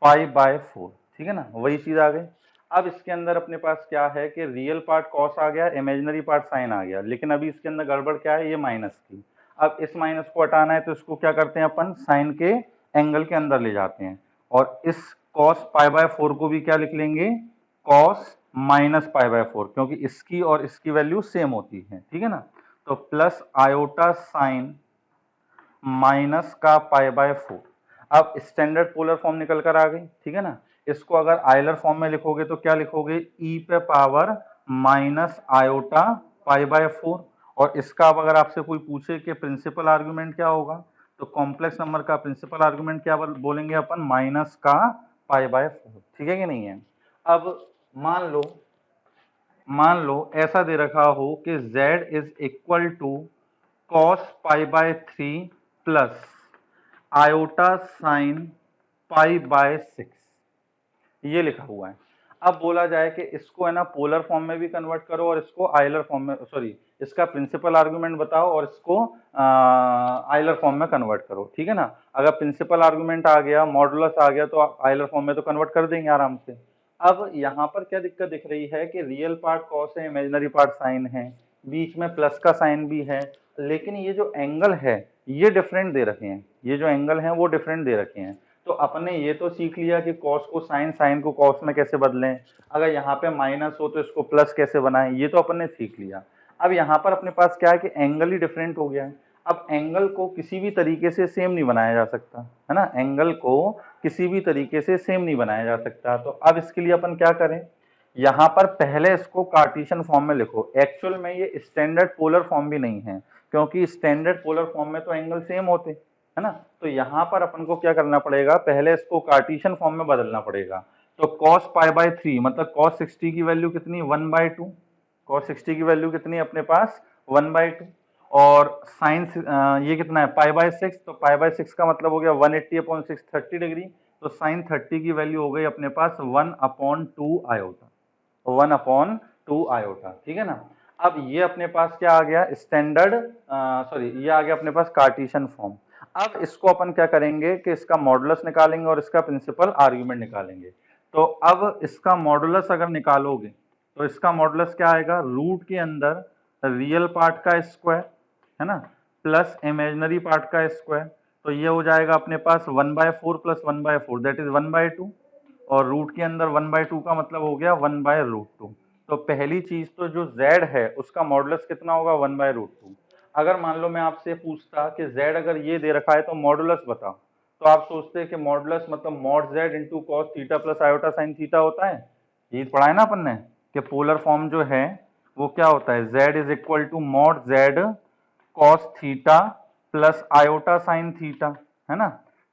पाई बाय 4, ठीक है ना, वही चीज आ गई। अब इसके अंदर अपने पास क्या है कि रियल पार्ट कॉस आ गया, इमेजिनरी पार्ट साइन आ गया, लेकिन अभी इसके अंदर गड़बड़ क्या है, ये माइनस की। अब इस माइनस को हटाना है तो इसको क्या करते हैं अपन, साइन के एंगल के अंदर ले जाते हैं, और इस कॉस पाई बाय 4 को भी क्या लिख लेंगे, कॉस माइनस पाई बाय 4, क्योंकि इसकी और इसकी वैल्यू सेम होती है, ठीक है ना। तो प्लस आयोटा साइन माइनस का पाई बाय 4। अब स्टैंडर्ड पोलर फॉर्म निकल कर आ गई, ठीक है ना। इसको अगर आयलर फॉर्म में लिखोगे तो क्या लिखोगे, ई पे power minus iota pi by 4, और इसका अब अगर आपसे कोई पूछे कि प्रिंसिपल आर्गुमेंट क्या होगा, तो कॉम्प्लेक्स नंबर का प्रिंसिपल आर्गुमेंट क्या बोलेंगे अपन, माइनस का पाई बाय 4, ठीक है कि नहीं है। अब मान लो ऐसा दे रखा हो कि z is equal to cos pi by 3 plus iota sine pi by 6, ये लिखा हुआ है। अब बोला जाए कि इसको है ना पोलर फॉर्म में भी कन्वर्ट करो, और इसको आयलर फॉर्म में, सॉरी, इसका प्रिंसिपल आर्गुमेंट बताओ और इसको आयलर फॉर्म में कन्वर्ट करो, ठीक है ना। अगर प्रिंसिपल आर्गुमेंट आ गया, मॉडुलस आ गया, तो आयलर फॉर्म में तो कन्वर्ट कर देंगे आराम से। अब यहाँ पर क्या दिक्कत दिख रही है कि रियल पार्ट कॉस है, इमेजिनरी पार्ट साइन है, बीच में प्लस का साइन भी है, लेकिन ये जो एंगल है ये डिफरेंट दे रखे हैं, ये जो एंगल है वो डिफरेंट दे रखे हैं। तो अपने ये तो सीख लिया कि कॉस को साइन, साइन को कॉस में कैसे बदलें, अगर यहाँ पे माइनस हो तो इसको प्लस कैसे बनाएं, ये तो अपन ने सीख लिया। अब यहाँ पर अपने पास क्या है कि एंगल ही डिफरेंट हो गया है। अब एंगल को किसी भी तरीके से सेम नहीं बनाया जा सकता, है ना, एंगल को किसी भी तरीके से सेम नहीं बनाया जा सकता। तो अब इसके लिए अपन क्या करें, यहाँ पर पहले इसको कार्टेशियन फॉर्म में लिखो। एक्चुअल में ये स्टैंडर्ड पोलर फॉर्म भी नहीं है, क्योंकि स्टैंडर्ड पोलर फॉर्म में तो एंगल सेम होते, है ना। तो यहाँ पर अपन को क्या करना पड़ेगा, पहले इसको कार्टेशियन फॉर्म में बदलना पड़ेगा। तो cos पाई बाय 3 मतलब cos 60 की वैल्यू कितनी, 1/2, cos 60 की वैल्यू कितनी अपने पास 1/2, और साइन ये कितना है पाई बाय 6, तो पाई बाय 6 का मतलब हो गया 180/6 30 डिग्री, तो साइन 30 की वैल्यू हो गई अपने पास 1/2 आयोटा, 1/2 आयोटा, ठीक है ना। अब ये अपने पास क्या आ गया, स्टैंडर्ड, सॉरी, ये आ गया अपने पास कार्टेशियन फॉर्म। अब इसको अपन क्या करेंगे कि इसका मॉडुलस निकालेंगे और इसका प्रिंसिपल आर्गुमेंट निकालेंगे। तो अब इसका मॉडुलस अगर निकालोगे तो इसका मॉडुलस क्या आएगा, रूट के अंदर रियल पार्ट का स्क्वायर, है ना, प्लस इमेजिनरी पार्ट का स्क्वायर, तो ये हो जाएगा अपने पास 1/4 प्लस 1/4 दैट इज 1/2, और रूट के अंदर 1/2 का मतलब हो गया 1/√2। तो पहली चीज तो जो z है उसका मॉडुलस कितना होगा, 1/√2। अगर मान लो मैं आपसे पूछता कि z अगर ये दे रखा है तो मॉडुलस बताओ, तो आप सोचते हैं कि मॉडुलस मतलब mod z into cos theta plus iota sine theta होता है, ये पढ़ा है ना अपन ने कि पोलर फॉर्म जो है वो क्या होता है, z is equal to mod z cos theta plus iota sine theta, है ना।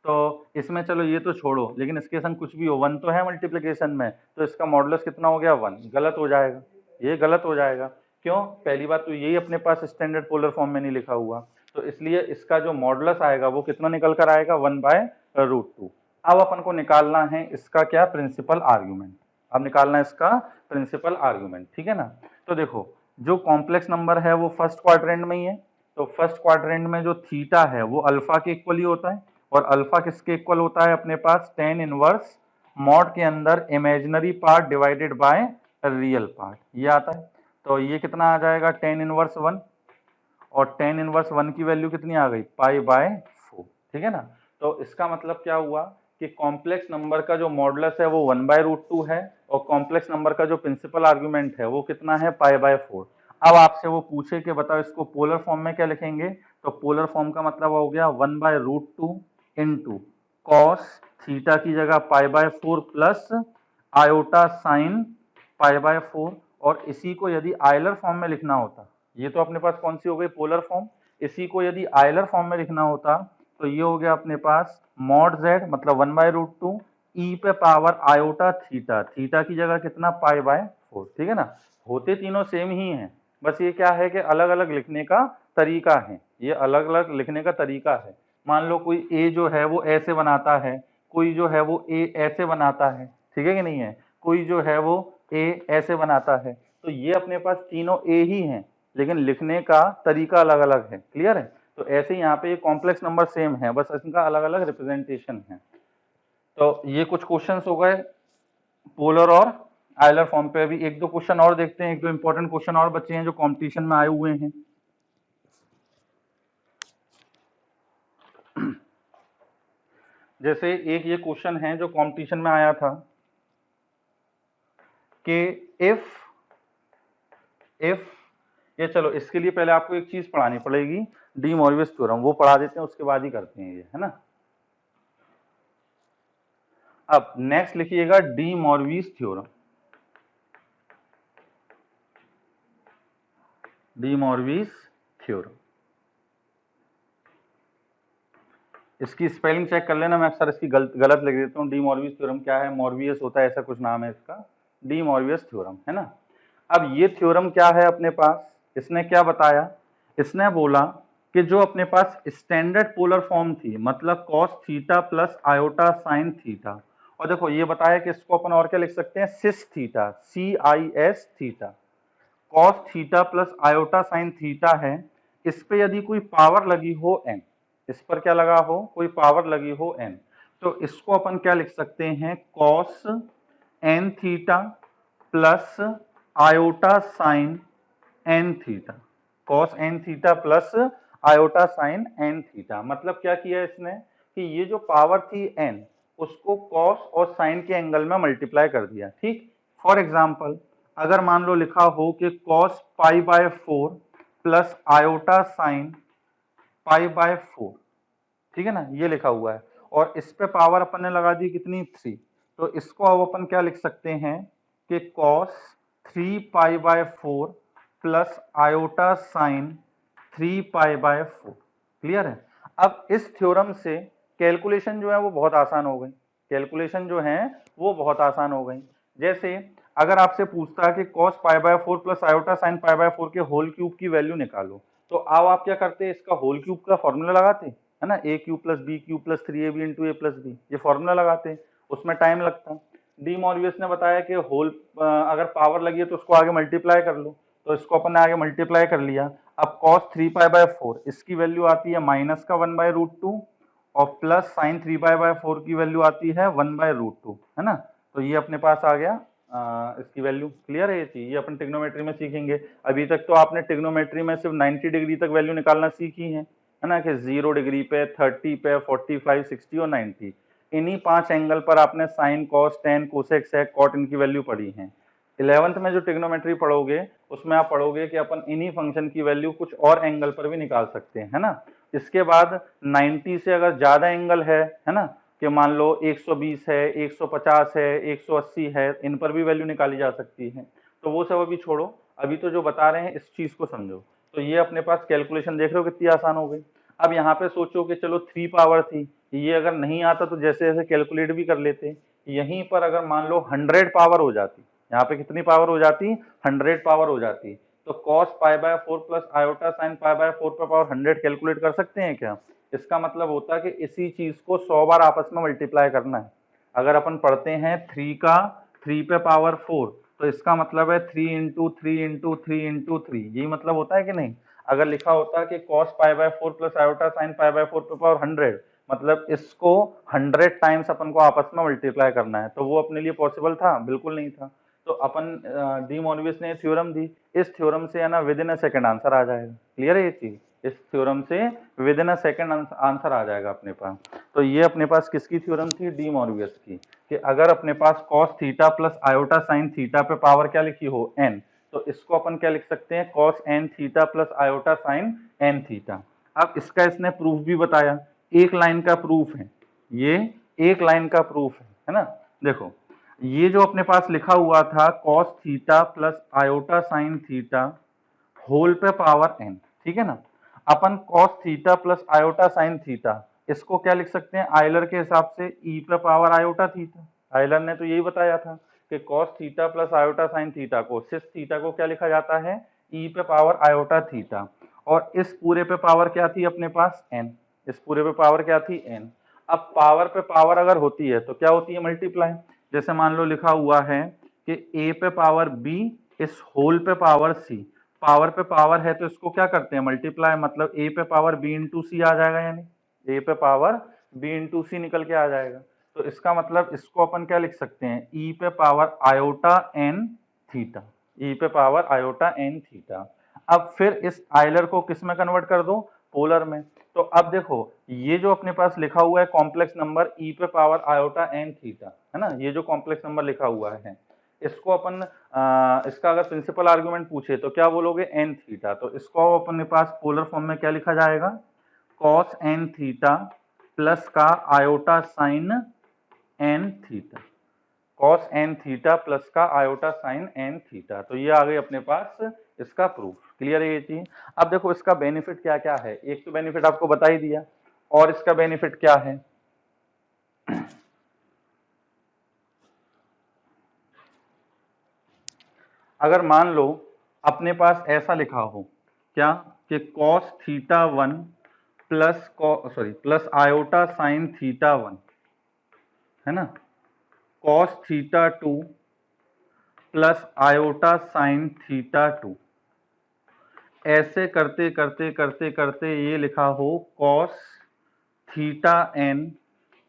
तो इसमें चलो ये तो छोड़ो, लेकिन इसके संग कुछ भी हो, 1 तो है मल्टीप्लिकेशन में, तो इसका मॉडुलस कितना हो गया 1, गलत हो जाएगा, ये गलत हो जाएगा। क्यों, पहली बात तो यही अपने पास स्टैंडर्ड पोलर फॉर्म में नहीं लिखा हुआ, तो इसलिए इसका जो मॉडुलस आएगा वो कितना निकल कर आएगा 1/√2। अब अपन को निकालना है इसका क्या, प्रिंसिपल आर्ग्यूमेंट। अब निकालना है इसका प्रिंसिपल आर्ग्यूमेंट, ठीक है ना। तो देखो जो कॉम्प्लेक्स नंबर है वो फर्स्ट क्वाड्रेंट में ही है, तो फर्स्ट क्वाड्रेंट में जो थीटा है वो अल्फा के इक्वल ही होता है, और अल्फा किसके इक्वल होता है अपने पास, tan इनवर्स मॉड के अंदर imaginary part divided by real part, ये आता है। तो ये कितना आ जाएगा tan इनवर्स 1, और tan इनवर्स 1 की वैल्यू कितनी आ गई, π/4, ठीक है ना। तो इसका मतलब क्या हुआ कि कॉम्प्लेक्स नंबर का जो मॉडुलस है वो 1/√2 है, और कॉम्प्लेक्स नंबर का जो प्रिंसिपल आर्गुमेंट है वो कितना है, π/4। अब आपसे वो पूछे कि बताओ इसको पोलर फॉर्म में क्या लिखेंगे, तो पोलर फॉर्म का मतलब हो गया 1/√2 इंटू कॉस थीटा की जगह π/4 प्लस आयोटा साइन π/4, और इसी को यदि आयलर फॉर्म में लिखना होता, ये तो अपने पास कौन सी हो गई पोलर फॉर्म, इसी को यदि आयलर फॉर्म में लिखना होता तो ये हो गया अपने पास मॉड z मतलब 1/√2 e पे पावर आयोटा थीटा, थीटा की जगह कितना π/4, ठीक है ना। होते तीनों सेम ही हैं, बस ये क्या है कि अलग अलग लिखने का तरीका है, ये अलग अलग लिखने का तरीका है। मान लो कोई a जो है वो ऐसे बनाता है, कोई जो है वो a ऐसे बनाता है, ठीक है कि नहीं है, कोई जो है वो a ऐसे बनाता है, तो ये अपने पास तीनों a ही हैं लेकिन लिखने का तरीका अलग अलग है। क्लियर है। तो ऐसे यहाँ पे ये कॉम्प्लेक्स नंबर सेम है, बस इनका अलग अलग रिप्रेजेंटेशन है। तो ये कुछ क्वेश्चंस हो गए पोलर और आयलर फॉर्म पे। अभी एक दो क्वेश्चन और देखते हैं, एक दो इंपॉर्टेंट क्वेश्चन और बचे हैं जो कंपटीशन में आए हुए हैं। जैसे एक ये क्वेश्चन है जो कंपटीशन में आया था कि इफ ये, चलो इसके लिए पहले आपको एक चीज पढ़ानी पड़ेगी, डी मॉर्वियस थ्योरम, वो पढ़ा देते हैं उसके बाद ही करते हैं ये, है ना। अब नेक्स्ट लिखिएगा डी मॉर्वियस थ्योरम, डी मॉर्वियस थ्योरम। इसकी स्पेलिंग चेक कर लेना, मैं अक्सर इसकी गलत लिख देता हूँ। डी मॉर्वियस थ्योरम क्या है, मॉर्वियस होता है ऐसा कुछ नाम है इसका, डी मॉर्वियस थ्योरम, है ना। अब ये थ्योरम क्या है अपने पास, इसने क्या बताया, इसने बोला कि जो अपने पास स्टैंडर्ड पोलर फॉर्म थी, मतलब cos theta plus iota sine theta, और देखो ये बताया कि इसको अपन और क्या लिख सकते हैं, cis theta, CIS theta, cos theta plus iota sine theta है, इस पे यदि कोई पावर लगी हो n, इस पर क्या लगा हो, कोई पावर लगी हो n, तो इसको अपन क्या लिख सकते हैं, cos n theta plus iota sign n theta, cos n theta plus iota sign n theta. मतलब क्या किया इसने कि ये जो पावर थी n, उसको कॉस और साइन के एंगल में मल्टीप्लाई कर दिया, ठीक। फॉर एग्जाम्पल अगर मान लो लिखा हो कि कॉस π/4 प्लस आयोटा साइन π/4, ठीक है ना, ये लिखा हुआ है, और इस पे पावर अपन ने लगा दी कितनी, 3, तो इसको अब अपन क्या लिख सकते हैं कि cos 3π/4 plus iota sine 3π/4। Clear है। अब इस थ्योरम से कैलकुलेशन जो है वो बहुत आसान हो गई, कैलकुलेशन जो है वो बहुत आसान हो गई। जैसे अगर आपसे पूछता है कि cos π/4 प्लस आयोटा साइन π/4 के होल क्यूब की वैल्यू निकालो, तो अब आप क्या करते हैं, इसका होल क्यूब का फॉर्मूला लगाते, है ना, a cube plus B cube plus 3ab into a plus B, ये फॉर्मूला लगाते, उसमें टाइम लगता। डी मॉर्वियस ने बताया कि होल अगर पावर लगी है तो उसको आगे मल्टीप्लाई कर लो, तो इसको अपन ने आगे मल्टीप्लाई कर लिया। अब cos 3π/4 इसकी वैल्यू आती है माइनस का 1/√2 और प्लस साइन 3π/4 की वैल्यू आती है 1/√2, है ना। तो ये अपने पास आ गया इसकी वैल्यू। क्लियर है ये चीज, ये अपन ट्रिग्नोमेट्री में सीखेंगे। अभी तक तो आपने ट्रिग्नोमेट्री में सिर्फ 90 डिग्री तक वैल्यू निकालना सीखी है ना, कि 0 डिग्री पे, 30 पे, 45, 60 और 90, इन्हीं 5 एंगल पर आपने साइन, कॉस, टेन, कोसेक, सेक, कॉट इनकी वैल्यू पढ़ी है। 11th में जो ट्रिग्नोमेट्री पढ़ोगे उसमें आप पढ़ोगे कि अपन इन्हीं फंक्शन की वैल्यू कुछ और एंगल पर भी निकाल सकते हैं, है ना। इसके बाद 90 से अगर ज्यादा एंगल है ना, कि मान लो 120 है, 150 है, 180 है, इन पर भी वैल्यू निकाली जा सकती है। तो वो सब अभी छोड़ो, अभी तो जो बता रहे हैं इस चीज को समझो। तो ये अपने पास कैलकुलेशन देख रहे हो कितनी आसान हो गई। अब यहाँ पे सोचो कि चलो 3 पावर थी, ये अगर नहीं आता तो जैसे जैसे कैलकुलेट भी कर लेते। यहीं पर अगर मान लो 100 पावर हो जाती, यहाँ पे कितनी पावर हो जाती, 100 पावर हो जाती, तो cos π/4 प्लस आयोटा साइन π/4 पर पावर 100 कैलकुलेट कर सकते हैं क्या। इसका मतलब होता है कि इसी चीज को 100 बार आपस में मल्टीप्लाई करना है। अगर अपन पढ़ते हैं 3 का 3 पे पावर 4, तो इसका मतलब है 3 इंटू 3 इंटू 3 इंटू 3, यही मतलब होता है कि नहीं। अगर लिखा होता कि cos π/4 प्लस आयोटा साइन π/4 पे पावर 100, मतलब इसको 100 टाइम्स अपन को आपस में मल्टीप्लाई करना है, तो वो अपने लिए पॉसिबल था, बिल्कुल नहीं था। तो अपन डी मॉर्वियस ने थ्योरम दी, इस थ्योरम से है ना within a second answer आ जाएगा। क्लियर है ये चीज, इस थ्योरम से within a second answer आ जाएगा अपने पास। तो ये अपने पास किसकी थ्योरम थी, डी मॉर्वियस की, कि अगर अपने पास cos theta plus iota sine theta पे पावर क्या लिखी हो n, तो इसको अपन क्या लिख सकते हैं, cos n theta plus iota sign n theta. अब इसका इसने प्रूफ भी बताया, एक लाइन का प्रूफ है, ये एक लाइन का प्रूफ है ना। देखो ये जो अपने पास लिखा हुआ था cos theta plus iota sine theta whole पे पावर n, ठीक है ना। अपन cos theta plus iota sine theta, इसको क्या लिख सकते हैं आयलर के हिसाब से e पे पावर आयोटा थीटा। आयलर ने तो यही बताया था कि cos theta plus iota sine theta को, सिस थीटा को क्या लिखा जाता है e पे पावर आयोटा थीटा, और इस पूरे पे पावर क्या थी अपने पास n, इस पूरे पे पावर क्या थी n। अब पावर पे पावर अगर होती है तो क्या होती है मल्टीप्लाई। जैसे मान लो लिखा हुआ है कि a पे पावर b इस होल पे पावर c, पावर पे पावर है तो इसको क्या करते हैं मल्टीप्लाई, मतलब a पे पावर b इंटू सी आ जाएगा, यानी a पे पावर b इंटू सी निकल के आ जाएगा। तो इसका मतलब इसको अपन क्या लिख सकते हैं e पे power iota n theta, e पे पावर आयोटा n थीटा। अब फिर इस आयलर को किस में कन्वर्ट कर दो, पोलर में। तो अब देखो ये जो अपने पास लिखा हुआ है कॉम्प्लेक्स नंबर e पे पावर आयोटा n थीटा, है ना, ये जो कॉम्प्लेक्स नंबर लिखा हुआ है इसको अपन इसका अगर प्रिंसिपल आर्गुमेंट पूछे तो क्या बोलोगे n थीटा, तो इसको अपने पास पोलर फॉर्म में क्या लिखा जाएगा cos n थीटा प्लस का iota sign n theta, cos n theta plus का आयोटा साइन n थीटा। तो ये आ गई अपने पास इसका प्रूफ। क्लियर है ये चीज। अब देखो इसका बेनिफिट क्या क्या है, एक तो बेनिफिट आपको बता ही दिया, और इसका बेनिफिट क्या है अगर मान लो अपने पास ऐसा लिखा हो क्या कि cos theta one plus iota sine theta one, है ना, cos theta two plus iota sine theta two, ऐसे करते करते करते करते ये लिखा हो cos theta n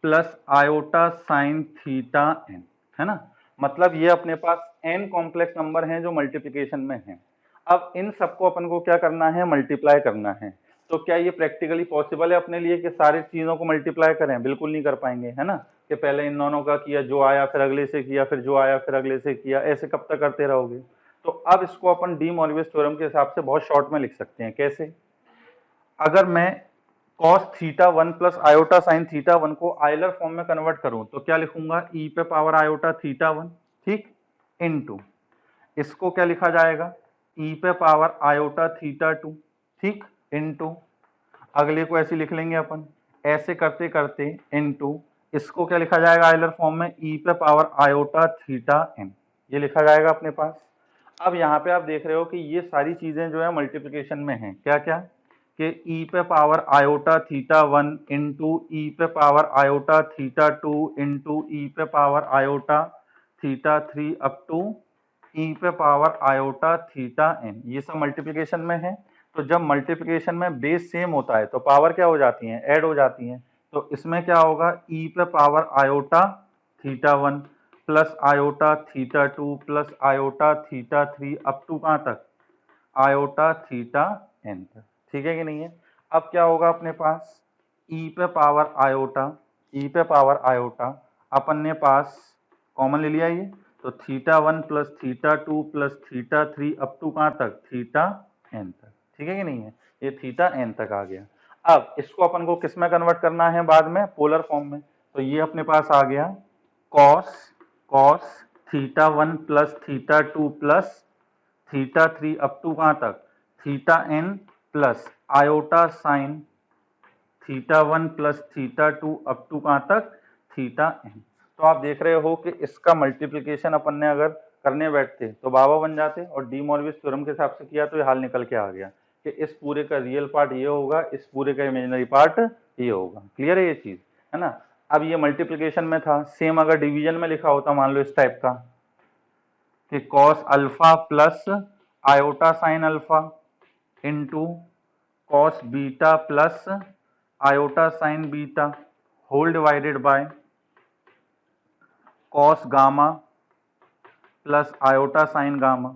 plus iota sine theta n, है ना। मतलब ये अपने पास n कॉम्प्लेक्स नंबर हैं जो मल्टीप्लिकेशन में हैं। अब इन सबको अपन को क्या करना है मल्टीप्लाई करना है। तो क्या ये प्रैक्टिकली पॉसिबल है अपने लिए कि सारी चीजों को मल्टीप्लाई करें, बिल्कुल नहीं कर पाएंगे, है ना, कि पहले इन दोनों का किया, जो आया फिर अगले से किया, फिर जो आया फिर अगले से किया, ऐसे कब तक करते रहोगे। तो अब इसको अपन डी मॉर्गन थ्योरम के हिसाब से बहुत शॉर्ट में लिख सकते हैं। कैसे, अगर मैं cos theta one plus iota sine theta one को आयलर फॉर्म में कन्वर्ट करूं तो क्या लिखूंगा e पे पावर आयोटा थीटा वन, ठीक, इनटू इसको क्या लिखा जाएगा e पे पावर आयोटा थीटा टू, ठीक, इनटू अगले को ऐसे लिख लेंगे अपन, ऐसे करते करते इनटू इसको क्या लिखा जाएगा आयलर फॉर्म में e पे पावर आयोटा थीटा n, ये लिखा जाएगा अपने पास। अब यहाँ पे आप देख रहे हो कि ये सारी चीजें जो है मल्टीप्लिकेशन में हैं, क्या क्या, कि e पे power iota theta one into e पे power iota theta two into e पे power iota theta three up to e पे पावर आयोटा थीटा n, ये सब मल्टीप्लिकेशन में है। तो जब मल्टीप्लिकेशन में बेस सेम होता है तो पावर क्या हो जाती है, ऐड हो जाती है। तो इसमें क्या होगा e पे power iota theta one plus iota theta two plus iota theta three up to कहाँ तक, आयोटा थीटा n तक, ठीक है कि नहीं है। अब क्या होगा अपने पास e पे पावर आयोटा, e पे पावर आयोटा अपन ने पास कॉमन ले लिया ये, तो theta one plus theta two plus theta three up to कहाँ तक, थीटा n तक, ठीक है कि नहीं है, ये थीटा n तक आ गया। अब इसको अपन को किस में कन्वर्ट करना है बाद में, पोलर फॉर्म में। तो ये अपने पास आ गया cos theta one plus theta two plus theta three up to कहाँ तक, theta n plus iota sine theta one plus theta two up to कहाँ तक, थीटा n। तो आप देख रहे हो कि इसका मल्टीप्लिकेशन अपन ने अगर करने बैठते तो बाबा बन जाते, और डी मॉर्गन थ्योरम के हिसाब से किया तो ये हाल निकल के आ गया कि इस पूरे का रियल पार्ट ये होगा, इस पूरे का इमेजिनरी पार्ट ये होगा। क्लियर है ये चीज, है ना। अब ये मल्टीप्लिकेशन में था, सेम अगर डिवीजन में लिखा होता मान लो इस टाइप का कि cos alpha plus iota sine alpha into cos beta plus iota sine beta whole divided by cos gamma plus iota sine gamma.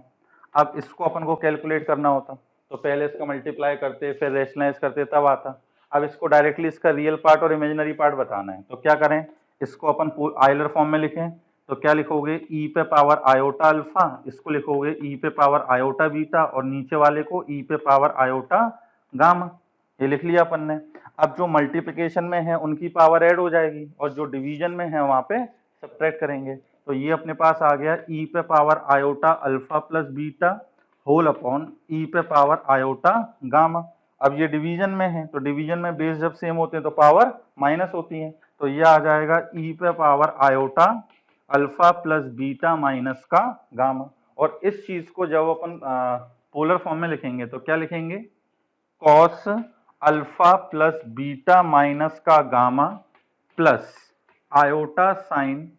अब इसको अपन को कैलकुलेट करना होता तो पहले इसका मल्टीप्लाई करते फिर रेशनलाइज करते तब आता। अब इसको डायरेक्टली इसका रियल पार्ट और इमेजिनरी पार्ट बताना है तो क्या करें, इसको अपन आयलर फॉर्म में लिखें तो क्या लिखोगे e पे पावर आयोटा अल्फा, इसको लिखोगे e पे पावर आयोटा बीटा, और नीचे वाले को e पे पावर आयोटा गामा, ये लिख लिया अपन ने। अब जो मल्टीप्लिकेशन में है उनकी पावर ऐड हो जाएगी और जो डिवीजन में है वहां पे सब्ट्रैक्ट करेंगे। तो ये अपने पास आ गया e पे power iota alpha plus beta whole upon e पे पावर आयोटा गामा, अब ये डिवीजन में है, तो डिवीजन में बेस जब सेम होते हैं तो पावर माइनस होती है, तो ये आ जाएगा e पे power iota alpha plus beta minus का गामा। और इस चीज को जब अपन पोलर फॉर्म में लिखेंगे तो क्या लिखेंगे, cos alpha plus beta minus का gamma plus iota sine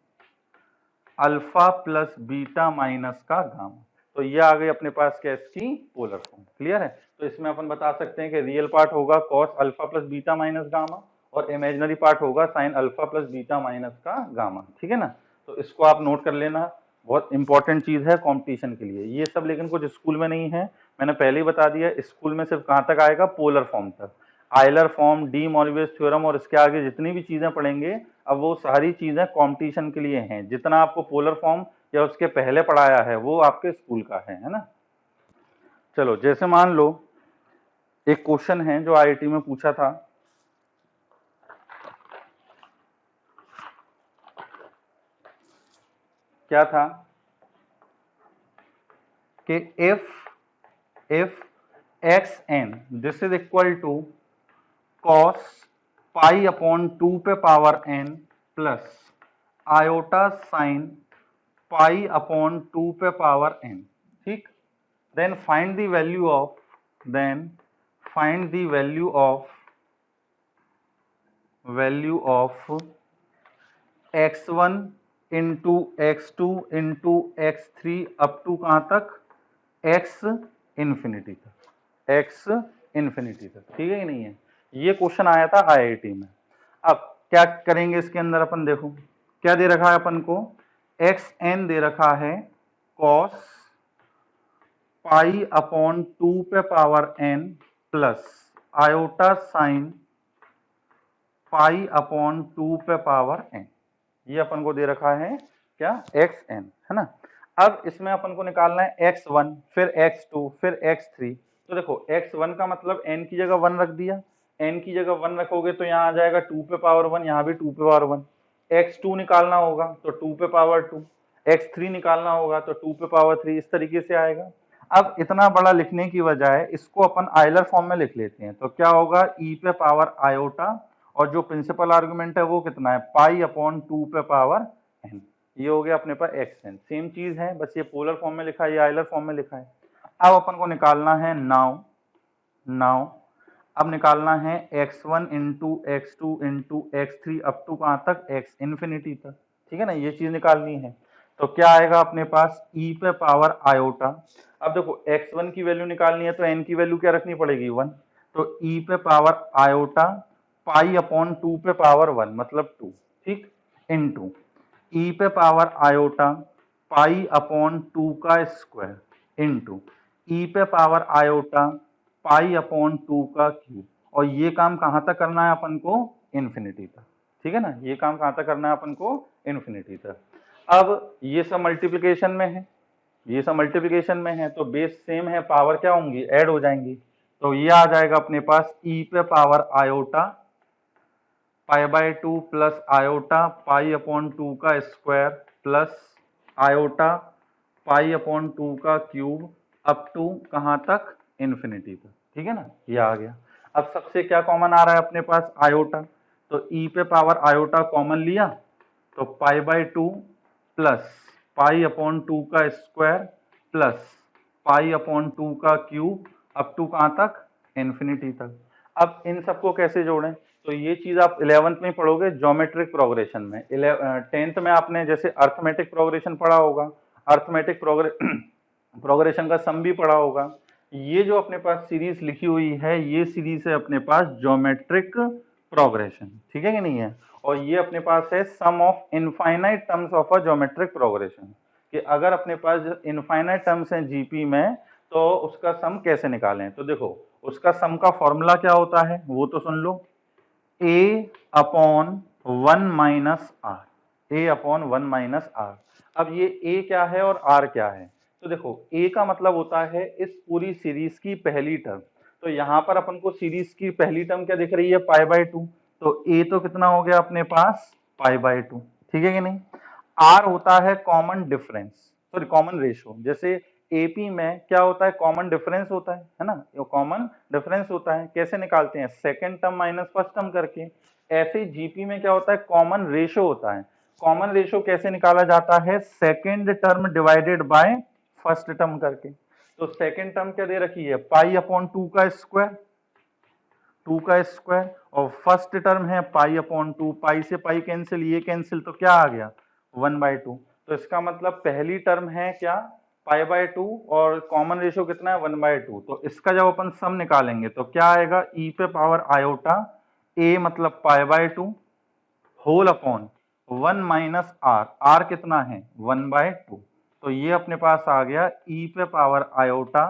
alpha plus beta minus का गामा। तो ये आ गई अपने पास क्या इसकी पोलर फॉर्म। क्लियर है? तो इसमें अपन बता सकते हैं कि रियल पार्ट होगा cos alpha plus beta minus gamma और इमेजिनरी पार्ट होगा sign alpha plus beta minus का गामा। ठीक है ना? तो इसको आप नोट कर लेना, बहुत इंपॉर्टेंट चीज है कंपटीशन के लिए ये सब, लेकिन कुछ स्कूल में नहीं है, मैंने पहले ही बता दिया। स्कूल में सिर्फ कहाँ तक आएगा, पोलर फॉर्म तक। आयलर फॉर्म, डी मॉरिवियस थ्योरम और इसके आगे जितनी भी चीजें पढ़ेंगे, अब वो सारी चीजें कंपटीशन के लिए हैं। जितना आपको पोलर फॉर्म या उसके पहले पढ़ाया है वो आपके स्कूल का है ना? चलो, जैसे मान लो एक क्वेश्चन है जो आईआईटी में पूछा था, क्या था कि if xn this is equal to cos pi upon 2 पे power n plus iota sine pi upon 2 पे पावर n। ठीक, then find the value of x1 into x2 into x3 up to कहां तक, x इंफिनिटी तक, x infinity तक। ठीक है कि नहीं है? ये क्वेश्चन आया था आईआईटी में। अब क्या करेंगे इसके अंदर अपन, देखो क्या दे रखा है अपन को, xn दे रखा है cos पाई अपॉन 2 पे power n plus iota sine pi upon 2 पे पावर n। ये अपन को दे रखा है क्या, xn, है ना? अब इसमें अपन को निकालना है x1 फिर x2 फिर x3। तो देखो x1 का मतलब n की जगह 1 रख दिया, n की जगह 1 रखोगे तो यहाँ आ जाएगा 2 पे पावर 1, यहाँ भी 2 पे पावर 1। x2 निकालना होगा तो 2 पे पावर 2, x3 निकालना होगा तो 2 पे पावर 3, इस तरीके से आएगा। अब इतना बड़ा लिखने की बजाय इसको अपन आयलर फॉर्म में लिख लेते हैं, तो क्या होगा, e पे पावर आयोटा और जो प्रिंसिपल आर्गुमेंट है वो कितना है, पाई अपॉन 2 पे पावर n। ये हो गया अपने पास xn। सेम चीज है, बस ये पोलर फॉर्म में लिखा है, ये आयलर फॉर्म में लिखा है। अब अपन को निकालना है नाउ अब निकालना है x1 into x2 into x3 up to कहां तक, x इंफिनिटी तक। ठीक है ना? ये चीज निकालनी है। तो क्या आएगा अपने पास, e पे पावर आयोटा। अब देखो x1 की वैल्यू निकालनी है तो n की वैल्यू क्या रखनी पड़ेगी, 1। तो e पे पावर आयोटा पाई अपॉन 2 पे पावर 1 मतलब 2, ठीक, इनटू e पे पावर आयोटा पाई अपॉन 2 का स्क्वायर इनटू e पे पावर आयोटा पाई अपॉन 2 का क्यूब। और ये काम कहां तक करना है अपन को, इन्फिनिटी तक। ठीक है ना? ये काम कहां तक करना है अपन को, इन्फिनिटी तक। अब ये सब मल्टीप्लिकेशन में है, ये सब मल्टीप्लिकेशन में है, तो बेस सेम है, पावर क्या होंगी, ऐड हो जाएंगी। तो ये आ जाएगा अपने पास e पे power iota pi by 2 plus iota pi upon 2 का स्क्वायर प्लस आयोटा पाई अपॉन 2 का क्यूब अप टू कहां तक, इन्फिनिटी तक। ठीक है ना? ये आ गया। अब सबसे क्या कॉमन आ रहा है अपने पास, आयोटा। तो e पे पावर आयोटा कॉमन लिया तो पाई बाय 2 प्लस पाई अपॉन 2 का स्क्वायर प्लस पाई अपॉन 2 का क्यूब अप टू कहां तक, इन्फिनिटी तक। अब इन सबको कैसे जोड़ें, तो ये चीज आप 11th में पढ़ोगे ज्योमेट्रिक प्रोग्रेशन में। 10th में आपने जैसे अर्थमेटिक प्रोग्रेशन पढ़ा होगा, अर्थमेटिक प्रोग्रेशन का सम भी पढ़ा होगा। ये जो अपने पास सीरीज लिखी हुई है, ये सीरीज है अपने पास ज्योमेट्रिक प्रोग्रेशन। ठीक है कि नहीं है? और ये अपने पास है sum of infinite terms of a geometric progression, कि अगर अपने पास इनफाइनाइट टर्म्स हैं जीपी में तो उसका सम कैसे निकालें। तो देखो उसका सम का फॉर्मूला क्या होता है वो तो सुन लो, a upon 1 minus R, a upon 1 minus R. अब ये a क्या है और r क्या है, तो देखो a का मतलब होता है इस पूरी सीरीज की पहली टर्म। तो यहाँ पर अपन को सीरीज की पहली टर्म क्या दिख रही है, पाई बाय 2। तो a तो कितना हो गया अपने पास, पाई बाय 2। ठीक है कि नहीं? r होता है common difference, sorry common ratio. जैसे एपी में क्या होता है, कॉमन डिफरेंस होता है ना, ये कॉमन डिफरेंस होता है। कैसे निकालते हैं, second term minus first term करके। ऐसे जीपी में क्या होता है, कॉमन रेशो होता है। कॉमन रेशो कैसे निकाला जाता है, second term divided by first term करके। तो सेकंड टर्म क्या दे रखी है, पाई अपॉन 2 का स्क्वायर, 2 का स्क्वायर, और फर्स्ट टर्म है पाई अपॉन 2, पाई से पाई कैंसिल, ये कैंसिल, तो क्या आ गया 1/2। तो इसका मतलब पहली टर्म है क्या, पाई/2, और कॉमन रेशियो कितना है 1/2। तो इसका जब अपन सम निकालेंगे तो क्या आएगा, ई पे पावर आयोटा ए मतलब पाई/2 whole upon 1 minus R, R कितना है 1/2। तो ये अपने पास आ गया ई पे पावर आयोटा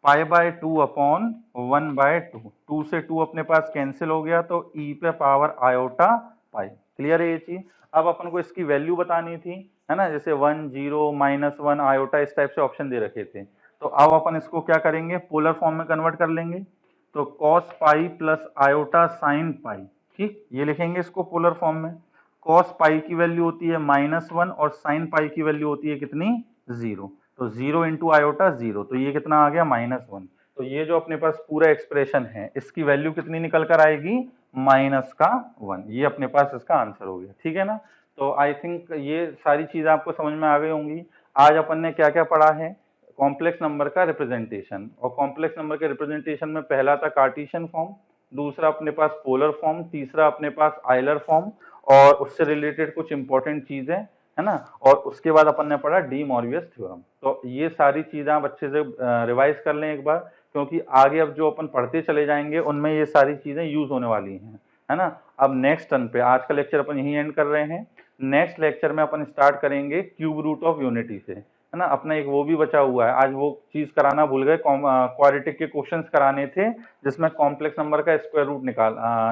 पाई/2 अपॉन 1/2। 2 से 2 अपने पास कैंसिल हो गया, तो ई पे पावर आयोटा पाई। क्लियर है ये चीज। अब अपन को इसकी वैल्यू बतानी थी, है ना, जैसे 1 0 -1 आयोटा इस टाइप से ऑप्शन दे रखे थे। तो अब अपन इसको क्या करेंगे, पोलर फॉर्म में कन्वर्ट कर लेंगे। तो cos pi plus iota sine पाई, ठीक, ये लिखेंगे इसको पोलर फॉर्म में। कॉस पाई की वैल्यू होती है -1 और साइन पाई की वैल्यू होती है कितनी, 0। तो 0 इंटू आयोटा 0, तो ये कितना आ गया -1। तो ये जो अपने पास पूरा एक्सप्रेशन है, इसकी वैल्यू कितनी निकल कर आएगी, -1। ये अपने पास इसका आंसर हो गया, ठीक है ना। तो आई थिंक ये सारी चीजें आपको समझ में आ गई होंगी। आज अपन ने क्या क्या पढ़ा है, कॉम्प्लेक्स नंबर का रिप्रेजेंटेशन, और कॉम्प्लेक्स नंबर के रिप्रेजेंटेशन में पहला था कार्टेशियन फॉर्म, दूसरा अपने पास पोलर फॉर्म, तीसरा अपने पास आयलर फॉर्म, और उससे रिलेटेड कुछ इंपॉर्टेंट चीजें, है ना। और उसके बाद अपन ने पढ़ा डी मॉर्वियस थ्योरम। तो ये सारी चीजें आप अच्छे से रिवाइज कर लें एक बार, क्योंकि आगे अब जो अपन पढ़ते चले जाएंगे उनमें ये सारी चीजें यूज होने वाली हैं, है ना। अब नेक्स्ट टर्न पे, आज का लेक्चर अपन यहीं एंड कर रहे हैं। नेक्स्ट लेक्चर में अपन स्टार्ट करेंगे क्यूब रूट ऑफ यूनिटी से, है ना। अपना एक वो भी बचा हुआ है, आज वो चीज कराना भूल गए, क्वाड्रेटिक के क्वेश्चंस कराने थे जिसमें कॉम्प्लेक्स नंबर का स्क्वायर रूट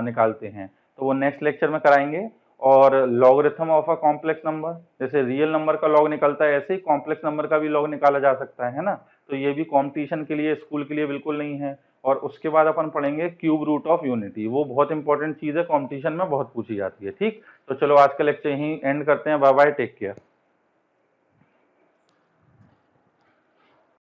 निकालते हैं, तो वो नेक्स्ट लेक्चर में कराएंगे। और logarithm of a complex number, जैसे रियल नंबर का लॉग निकलता है ऐसे ही कॉम्प्लेक्स नंबर का भी लॉग निकाला जा सकता है ना। तो ये भी कंपटीशन के लिए, स्कूल के लिए बिल्कुल नहीं है। और उसके बाद अपन पढ़ेंगे क्यूब रूट ऑफ यूनिटी, वो बहुत इंपॉर्टेंट चीज है, कंपटीशन में बहुत पूछी जाती है, ठीक। तो चलो आज का लेक्चर यहीं एंड करते हैं, बाय बाय, टेक केयर।